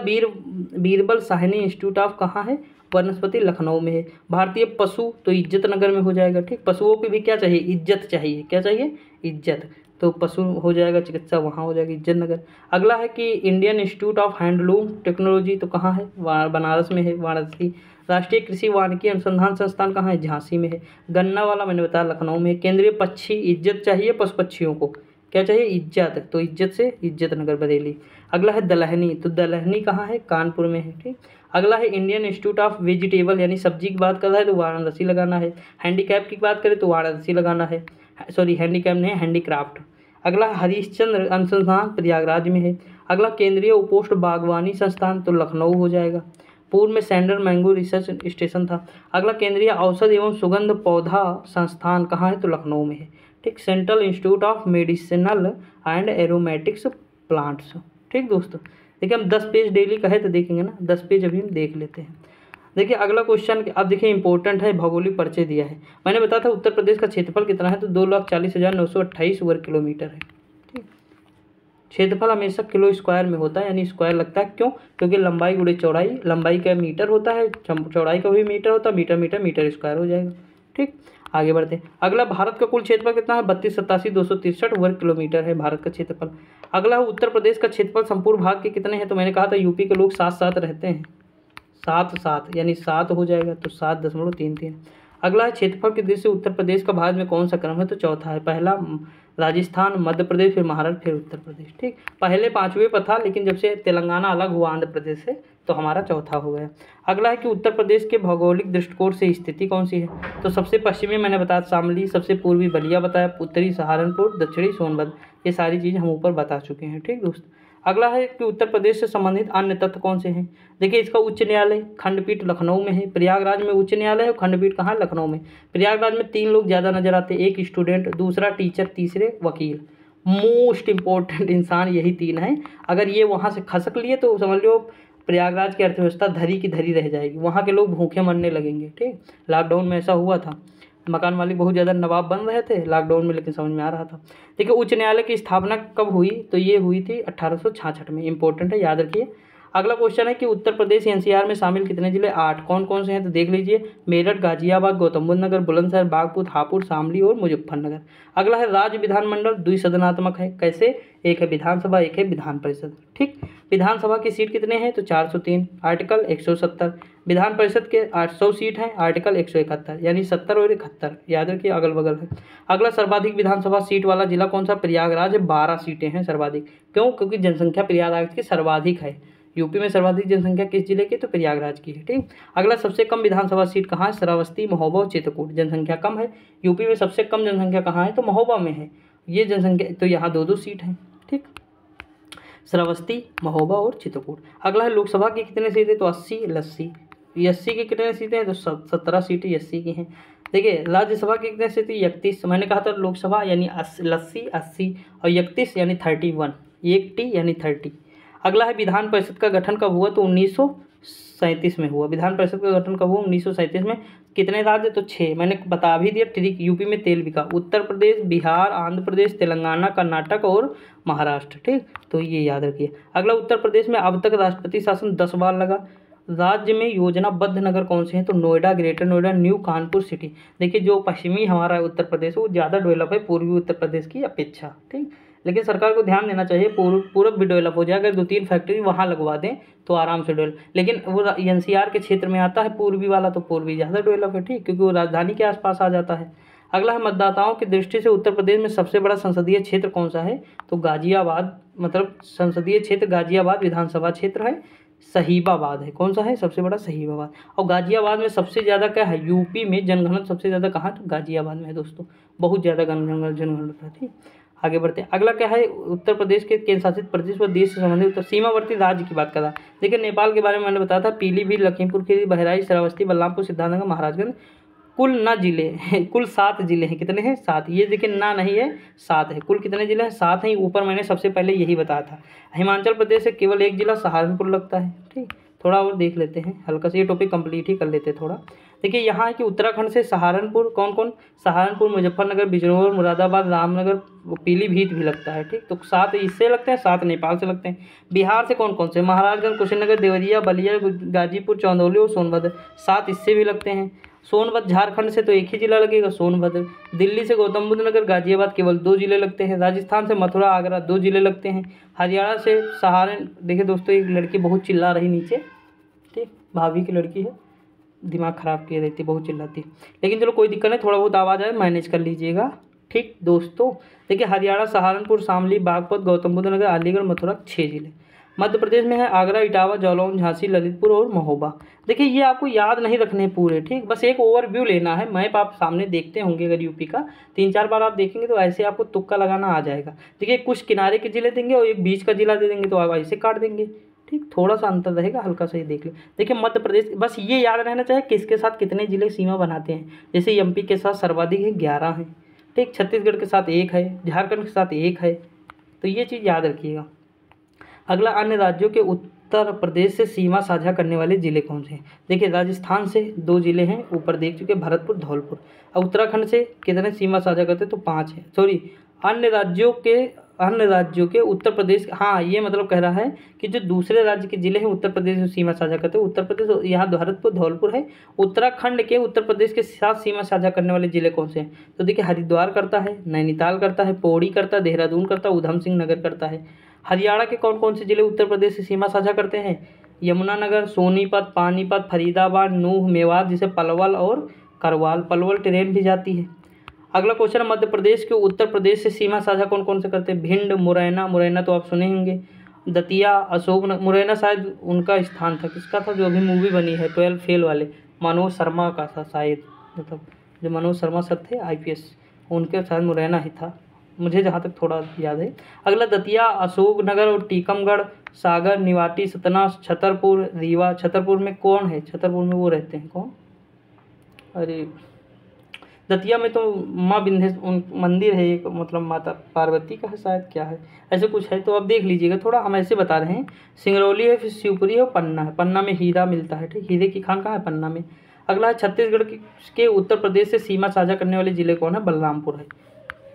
बीरबल साहनी इंस्टीट्यूट ऑफ कहाँ है, वनस्पति लखनऊ में है। भारतीय पशु, तो इज्जत नगर में हो जाएगा। ठीक, पशुओं की भी क्या चाहिए, इज्जत चाहिए, क्या चाहिए, इज्जत, तो पशु हो जाएगा, चिकित्सा वहाँ हो जाएगी, इज्जत नगर। अगला है कि Indian institute of handloom technology, तो कहाँ है, बनारस में है, वाराणसी। राष्ट्रीय कृषि वानिकी अनुसंधान संस्थान कहाँ है, झांसी में है। गन्ना वाला मैंने बताया लखनऊ में है। केंद्रीय पक्षी, इज्जत चाहिए पशु पक्षियों को, क्या चाहिए, इज्जत, तो इज्जत से इज्जत नगर बरेली। अगला है दलहनी, तो दलहनी कहाँ है, कानपुर में है। ठीक, अगला है इंडियन इंस्टीट्यूट ऑफ वेजिटेबल, यानी सब्जी की बात कर रहा है तो वाराणसी लगाना है। हैंडीकैप की बात करें तो वाराणसी लगाना है, सॉरी हैंडीकैप नहीं, हैंडीक्राफ्ट। अगला हरिश्चंद्र अनुसंधान प्रयागराज में है। अगला केंद्रीय उपोष्ण बागवानी संस्थान, तो लखनऊ हो जाएगा। पूर्व में सैंडल मैंगो रिसर्च स्टेशन था। अगला केंद्रीय औषध एवं सुगंध पौधा संस्थान कहाँ है, तो लखनऊ में है। ठीक, central institute of medicinal and aromatics plants. ठीक दोस्तों, देखिए हम 10 पेज डेली कहे तो देखेंगे ना, 10 पेज अभी हम देख लेते हैं। देखिए अगला क्वेश्चन, अब देखिए इंपॉर्टेंट है, भौगोलिक परिचय दिया है। मैंने बताया था उत्तर प्रदेश का क्षेत्रफल कितना है, तो 2,40,928 वर्ग किलोमीटर है। ठीक, क्षेत्रफल हमेशा किलो स्क्वायर में होता है, यानी स्क्वायर लगता है, क्यों, क्योंकि लंबाई गुणे चौड़ाई, लंबाई का मीटर होता है, चौड़ाई का भी मीटर होता है, मीटर स्क्वायर हो जाएगा। ठीक, आगे बढ़ते हैं। अगला भारत का कुल क्षेत्रफल कितना है, 32,87,263 वर्ग किलोमीटर है भारत का क्षेत्रफल। अगला है उत्तर प्रदेश का क्षेत्रफल संपूर्ण भाग के कितने हैं, तो मैंने कहा था यूपी के लोग 7 रहते हैं, 7 यानी 7 हो जाएगा, तो 7.33। अगला है क्षेत्रफल की दृष्टि से उत्तर प्रदेश का भारत में कौन सा क्रम है, तो चौथा है। पहला राजस्थान, मध्य प्रदेश, फिर महाराष्ट्र, फिर उत्तर प्रदेश। ठीक, पहले 5वें पर था, लेकिन जब से तेलंगाना अलग हुआ आंध्र प्रदेश से तो हमारा चौथा हो गया। अगला है कि उत्तर प्रदेश के भौगोलिक दृष्टिकोण से स्थिति कौन सी है? तो सबसे पश्चिमी मैंने बताया शामली, सबसे पूर्वी बलिया बताया, उत्तरी सहारनपुर, दक्षिणी सोनभद्र, ये सारी चीज़ हम ऊपर बता चुके हैं। ठीक दोस्त, अगला है कि उत्तर प्रदेश से संबंधित अन्य तथ्य कौन से हैं? देखिए, इसका उच्च न्यायालय खंडपीठ लखनऊ में है, प्रयागराज में उच्च न्यायालय है, खंडपीठ कहाँ? लखनऊ में। प्रयागराज में 3 लोग ज़्यादा नजर आते हैं, एक स्टूडेंट, दूसरा टीचर, तीसरे वकील। मोस्ट इंपॉर्टेंट इंसान यही 3 हैं। अगर ये वहाँ से खसक लिए तो समझ लो प्रयागराज की अर्थव्यवस्था धरी की धरी रह जाएगी, वहाँ के लोग भूखे मरने लगेंगे। ठीक, लॉकडाउन में ऐसा हुआ था, मकान मालिक बहुत ज़्यादा नवाब बन रहे थे लॉकडाउन में, लेकिन समझ में आ रहा था। देखिए, उच्च न्यायालय की स्थापना कब हुई? तो ये हुई थी 1866 में। इंपॉर्टेंट है, याद रखिए। अगला क्वेश्चन है कि उत्तर प्रदेश एनसीआर में शामिल कितने जिले? 8। कौन कौन से हैं? तो देख लीजिए, मेरठ, गाजियाबाद, गौतम बुद्ध नगर, बुलंदशहर, बागपुर, हापुड़, शामली और मुजफ्फरनगर। अगला है राज्य विधानमंडल द्विसदनात्मक है। कैसे? एक है विधानसभा, एक है विधान परिषद। ठीक, विधानसभा की सीट कितने हैं? तो 403, आर्टिकल 170। विधान परिषद के 800 सीट हैं, आर्टिकल 171, यानी 70 और 71, याद रखिए, अगल बगल है। अगला सर्वाधिक विधानसभा सीट वाला जिला कौन सा? प्रयागराज, 12 सीटें हैं सर्वाधिक। क्यों? क्योंकि जनसंख्या प्रयागराज की सर्वाधिक है। यूपी में सर्वाधिक जनसंख्या किस जिले की? तो प्रयागराज की है। ठीक, अगला सबसे कम विधानसभा सीट कहाँ है? श्रावस्ती, महोबा और चित्रकूट। जनसंख्या कम है, यूपी में सबसे कम जनसंख्या कहाँ है? तो महोबा में है। ये जनसंख्या, तो यहाँ 2-2 सीट हैं। ठीक, श्रावस्ती, महोबा और चित्रकूट। अगला है लोकसभा की कितने सीटें? तो 80, लस्सी। एससी की कितने सीटें हैं? तो 17 सीटें एससी की हैं। देखिए, राज्यसभा की कितने सीटें? 31। मैंने कहा था लोकसभा यानी लस्सी 80 और 31 यानी 31, 1T यानी 30। अगला है विधान परिषद का गठन कब हुआ? तो 1937 में हुआ। विधान परिषद का गठन कब हुआ? 1937 में। कितने राज्य? तो 6। मैंने बता भी दिया। ट्रिक, यूपी में तेल बिका, उत्तर प्रदेश, बिहार, आंध्र प्रदेश, तेलंगाना, कर्नाटक और महाराष्ट्र। ठीक, तो ये याद रखिए। अगला, उत्तर प्रदेश में अब तक राष्ट्रपति शासन 10 बार लगा। राज्य में योजनाबद्ध नगर कौन से हैं? तो Noida, greater Noida, new Kanpur city. देखिए, जो पश्चिमी हमारा उत्तर प्रदेश है वो ज़्यादा डेवलप है पूर्वी उत्तर प्रदेश की अपेक्षा। ठीक, लेकिन सरकार को ध्यान देना चाहिए, पूरब भी डेवलप हो जाए। अगर 2-3 फैक्ट्री वहाँ लगवा दें तो आराम से डेवलप, लेकिन वो एनसीआर के क्षेत्र में आता है पूर्वी वाला, तो पूर्वी ज़्यादा डेवलप है। ठीक, क्योंकि वो राजधानी के आसपास आ जाता है। अगला है मतदाताओं की दृष्टि से उत्तर प्रदेश में सबसे बड़ा संसदीय क्षेत्र कौन सा है? तो गाजियाबाद, मतलब संसदीय क्षेत्र गाजियाबाद विधानसभा क्षेत्र है, शहीबाबाद है। कौन सा है? सबसे बड़ा शहीबाबाद। और गाजियाबाद में सबसे ज़्यादा क्या है? यूपी में जनघनत्व सबसे ज़्यादा कहाँ? तो गाजियाबाद में है दोस्तों, बहुत ज़्यादा जनघनत्व है। ठीक, आगे बढ़ते हैं। अगला क्या है? उत्तर प्रदेश के केंद्र शासित प्रदेश व देश से संबंधित उत्तर सीमावर्ती राज्य की बात कर रहा। देखिए, नेपाल के बारे में मैंने बताया था, पीलीभीत, लखीमपुर खीरी, बहराइच, श्रावस्ती, बलरामपुर, सिद्धार्थनगर, महाराजगंज। कुल ना जिले हैं, कुल 7 जिले हैं। कितने हैं? 7। ये देखिए, ना नहीं है, 7 है। कुल कितने जिले हैं? 7 हैं। ऊपर मैंने सबसे पहले यही बताया था। हिमाचल प्रदेश से केवल 1 जिला सहारनपुर लगता है। ठीक, थोड़ा और देख लेते हैं हल्का से, ये टॉपिक कंप्लीट ही कर लेते हैं थोड़ा। देखिए, यहाँ है कि उत्तराखंड से सहारनपुर कौन कौन? सहारनपुर, मुजफ्फरनगर, बिजनौर, मुरादाबाद, रामनगर, पीलीभीत भी लगता है। ठीक, तो 7 इससे लगते हैं, 7 नेपाल से लगते हैं। बिहार से कौन कौन से? महाराजगंज, कुशीनगर, देवरिया, बलिया, गाजीपुर, चंदौली और सोनभद्र, 7 इससे भी लगते हैं। सोनभद्र झारखंड से तो एक ही जिला लगेगा, सोनभद्र। दिल्ली से गौतम बुद्ध नगर, गाजियाबाद, केवल 2 जिले लगते हैं। राजस्थान से मथुरा, आगरा, 2 जिले लगते हैं। हरियाणा से सहारन, देखिए दोस्तों, एक लड़की बहुत चिल्ला रही नीचे, ठीक, भाभी की लड़की है, दिमाग ख़राब किए रहती, बहुत चिल्लाती, लेकिन चलो कोई दिक्कत नहीं, थोड़ा बहुत आवाज़ आए मैनेज कर लीजिएगा। ठीक दोस्तों, देखिए, हरियाणा सहारनपुर, शामली, बागपत, गौतम बुद्ध नगर, अलीगढ़, मथुरा, 6 जिले। मध्य प्रदेश में है आगरा, इटावा, जालौन, झांसी, ललितपुर और महोबा। देखिए, ये आपको याद नहीं रखने पूरे, ठीक, बस एक ओवरव्यू लेना है। मैप आप सामने देखते होंगे, अगर यूपी का 3-4 बार आप देखेंगे तो ऐसे आपको तुक्का लगाना आ जाएगा। देखिए, कुछ किनारे के जिले देंगे और एक बीच का जिला दे देंगे, तो आप ऐसे काट देंगे। ठीक, थोड़ा सा अंतर रहेगा, हल्का सा ही देख ले। देखिए, मध्य प्रदेश, बस ये याद रहना चाहिए किसके साथ कितने जिले सीमा बनाते हैं। जैसे एमपी के साथ सर्वाधिक है, 11 है। ठीक, छत्तीसगढ़ के साथ 1 है, झारखंड के साथ 1 है, तो ये चीज़ याद रखिएगा। अगला, अन्य राज्यों के उत्तर प्रदेश से सीमा साझा करने वाले जिले कौन से हैं? देखिए, राजस्थान से 2 जिले हैं, ऊपर देख चुके, भरतपुर, धौलपुर। और उत्तराखंड से कितने सीमा साझा करते हैं? तो 5 है। सॉरी, अन्य राज्यों के उत्तर प्रदेश, हाँ, ये मतलब कह रहा है कि जो दूसरे राज्य के जिले हैं उत्तर प्रदेश से सीमा साझा करते हैं। उत्तर प्रदेश, यहाँ भरतपुर, धौलपुर है। उत्तराखंड के उत्तर प्रदेश के साथ सीमा साझा करने वाले जिले कौन से हैं? तो देखिए, हरिद्वार करता है, नैनीताल करता है, पौड़ी करता है, देहरादून करता है, उधम सिंह नगर करता है। हरियाणा के कौन कौन से जिले उत्तर प्रदेश से सीमा साझा करते हैं? यमुनानगर, सोनीपत, पानीपत, फरीदाबाद, नूह, मेवात, जिसे पलवल और करवाल, पलवल ट्रेन भी जाती है। अगला क्वेश्चन, मध्य प्रदेश के उत्तर प्रदेश से सीमा साझा कौन कौन से करते हैं? भिंड, मुरैना, मुरैना तो आप सुने होंगे, दतिया, अशोकनगर। मुरैना शायद उनका स्थान था, किसका था? जो अभी मूवी बनी है 12 फेल वाले, मनोज शर्मा का था शायद, मतलब जो मनोज शर्मा सर थे IPS, उनके शायद मुरैना ही था, मुझे जहाँ तक थोड़ा याद है। अगला, दतिया, अशोकनगर और टीकमगढ़, सागर, निवाटी, सतना, छतरपुर, रीवा। छतरपुर में कौन है? छतरपुर में वो रहते हैं कौन? अरे दतिया में तो माँ विंध्येश्वर मंदिर है एक, मतलब माता पार्वती का है शायद, क्या है ऐसे कुछ है, तो आप देख लीजिएगा, थोड़ा हम ऐसे बता रहे हैं। सिंगरौली है, फिर शिवपुरी है और पन्ना है। पन्ना में हीरा मिलता है, ठीक, हीरे की खान कहाँ है? पन्ना में। अगला है, छत्तीसगढ़ के उत्तर प्रदेश से सीमा साझा करने वाले जिले कौन है? बलरामपुर है।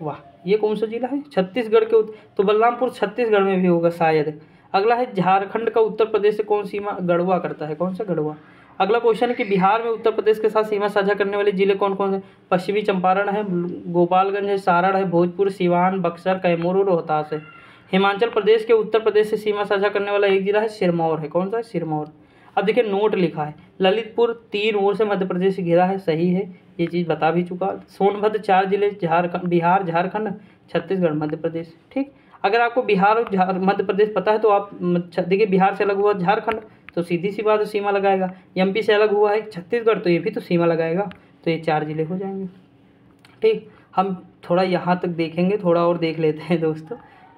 वाह, ये कौन सा जिला है? छत्तीसगढ़ के तो बलरामपुर छत्तीसगढ़ में भी होगा शायद। अगला है, झारखंड का उत्तर प्रदेश से कौन सीमा गढ़वा करता है? कौन सा? गढ़वा। अगला क्वेश्चन है कि बिहार में उत्तर प्रदेश के साथ सीमा साझा करने वाले जिले कौन कौन से? पश्चिमी चंपारण है, गोपालगंज है, सारण है, भोजपुर, सिवान, बक्सर, कैमूर और रोहतास है। हिमाचल प्रदेश के उत्तर प्रदेश से सीमा साझा करने वाला एक जिला है, सिरमौर है। कौन सा है? सिरमौर। अब देखिए नोट लिखा है, ललितपुर 3 ओर से मध्य प्रदेश से घिरा है, सही है, ये चीज़ बता भी चुका। सोनभद्र 4 जिले, झारखंड, बिहार, झारखंड, छत्तीसगढ़, मध्य प्रदेश, ठीक। अगर आपको बिहार और मध्य प्रदेश पता है तो आप देखिए, बिहार से अलग हुआ झारखंड, तो सीधी सी बात सीमा लगाएगा। MP से अलग हुआ है छत्तीसगढ़, तो ये भी तो सीमा लगाएगा, तो ये 4 जिले हो जाएंगे, ठीक। हम थोड़ा यहाँ तक देखेंगे, थोड़ा और देख लेते हैं दोस्तों,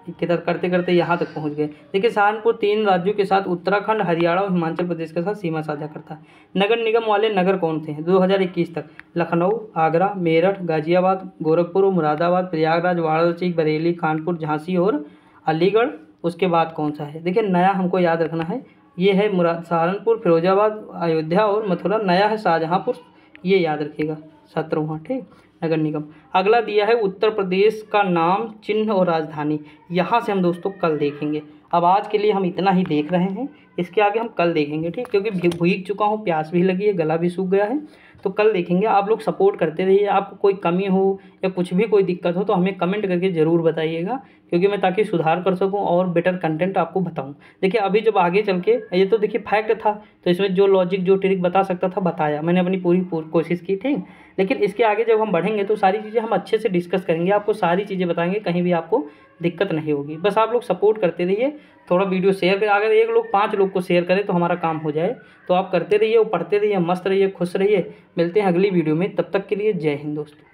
किधर करते करते यहाँ तक पहुँच गए। देखिए, सहारनपुर 3 राज्यों के साथ उत्तराखंड, हरियाणा और हिमाचल प्रदेश के साथ सीमा साझा करता है। नगर निगम वाले नगर कौन थे 2021 तक? लखनऊ, आगरा, मेरठ, गाजियाबाद, गोरखपुर और मुरादाबाद, प्रयागराज, वाराणसी, बरेली, कानपुर, झांसी और अलीगढ़। उसके बाद कौन सा है? देखिए, नया हमको याद रखना है, ये है सहारनपुर, फिरोजाबाद, अयोध्या और मथुरा। नया है शाहजहाँपुर, ये याद रखिएगा, 17वां, ठीक, नगर निगम। अगला दिया है उत्तर प्रदेश का नाम, चिन्ह और राजधानी। यहाँ से हम दोस्तों कल देखेंगे, अब आज के लिए हम इतना ही देख रहे हैं, इसके आगे हम कल देखेंगे, ठीक, क्योंकि भीग चुका हूँ, प्यास भी लगी है, गला भी सूख गया है, तो कल देखेंगे। आप लोग सपोर्ट करते रहिए, आपको कोई कमी हो या कुछ भी कोई दिक्कत हो तो हमें कमेंट करके ज़रूर बताइएगा, क्योंकि मैं ताकि सुधार कर सकूं और बेटर कंटेंट आपको बताऊं। देखिए, अभी जब आगे चल के, ये तो देखिए फैक्ट था, तो इसमें जो लॉजिक जो ट्रिक बता सकता था बताया, मैंने अपनी पूरी कोशिश की, ठीक। लेकिन इसके आगे जब हम बढ़ेंगे तो सारी चीज़ें हम अच्छे से डिस्कस करेंगे, आपको सारी चीज़ें बताएंगे, कहीं भी आपको दिक्कत नहीं होगी। बस आप लोग सपोर्ट करते रहिए, थोड़ा वीडियो शेयर करें, अगर 1 लोग 5 लोग को शेयर करें तो हमारा काम हो जाए। तो आप करते रहिए और पढ़ते रहिए, मस्त रहिए, खुश रहिए। मिलते हैं अगली वीडियो में, तब तक के लिए जय हिंद दोस्तों।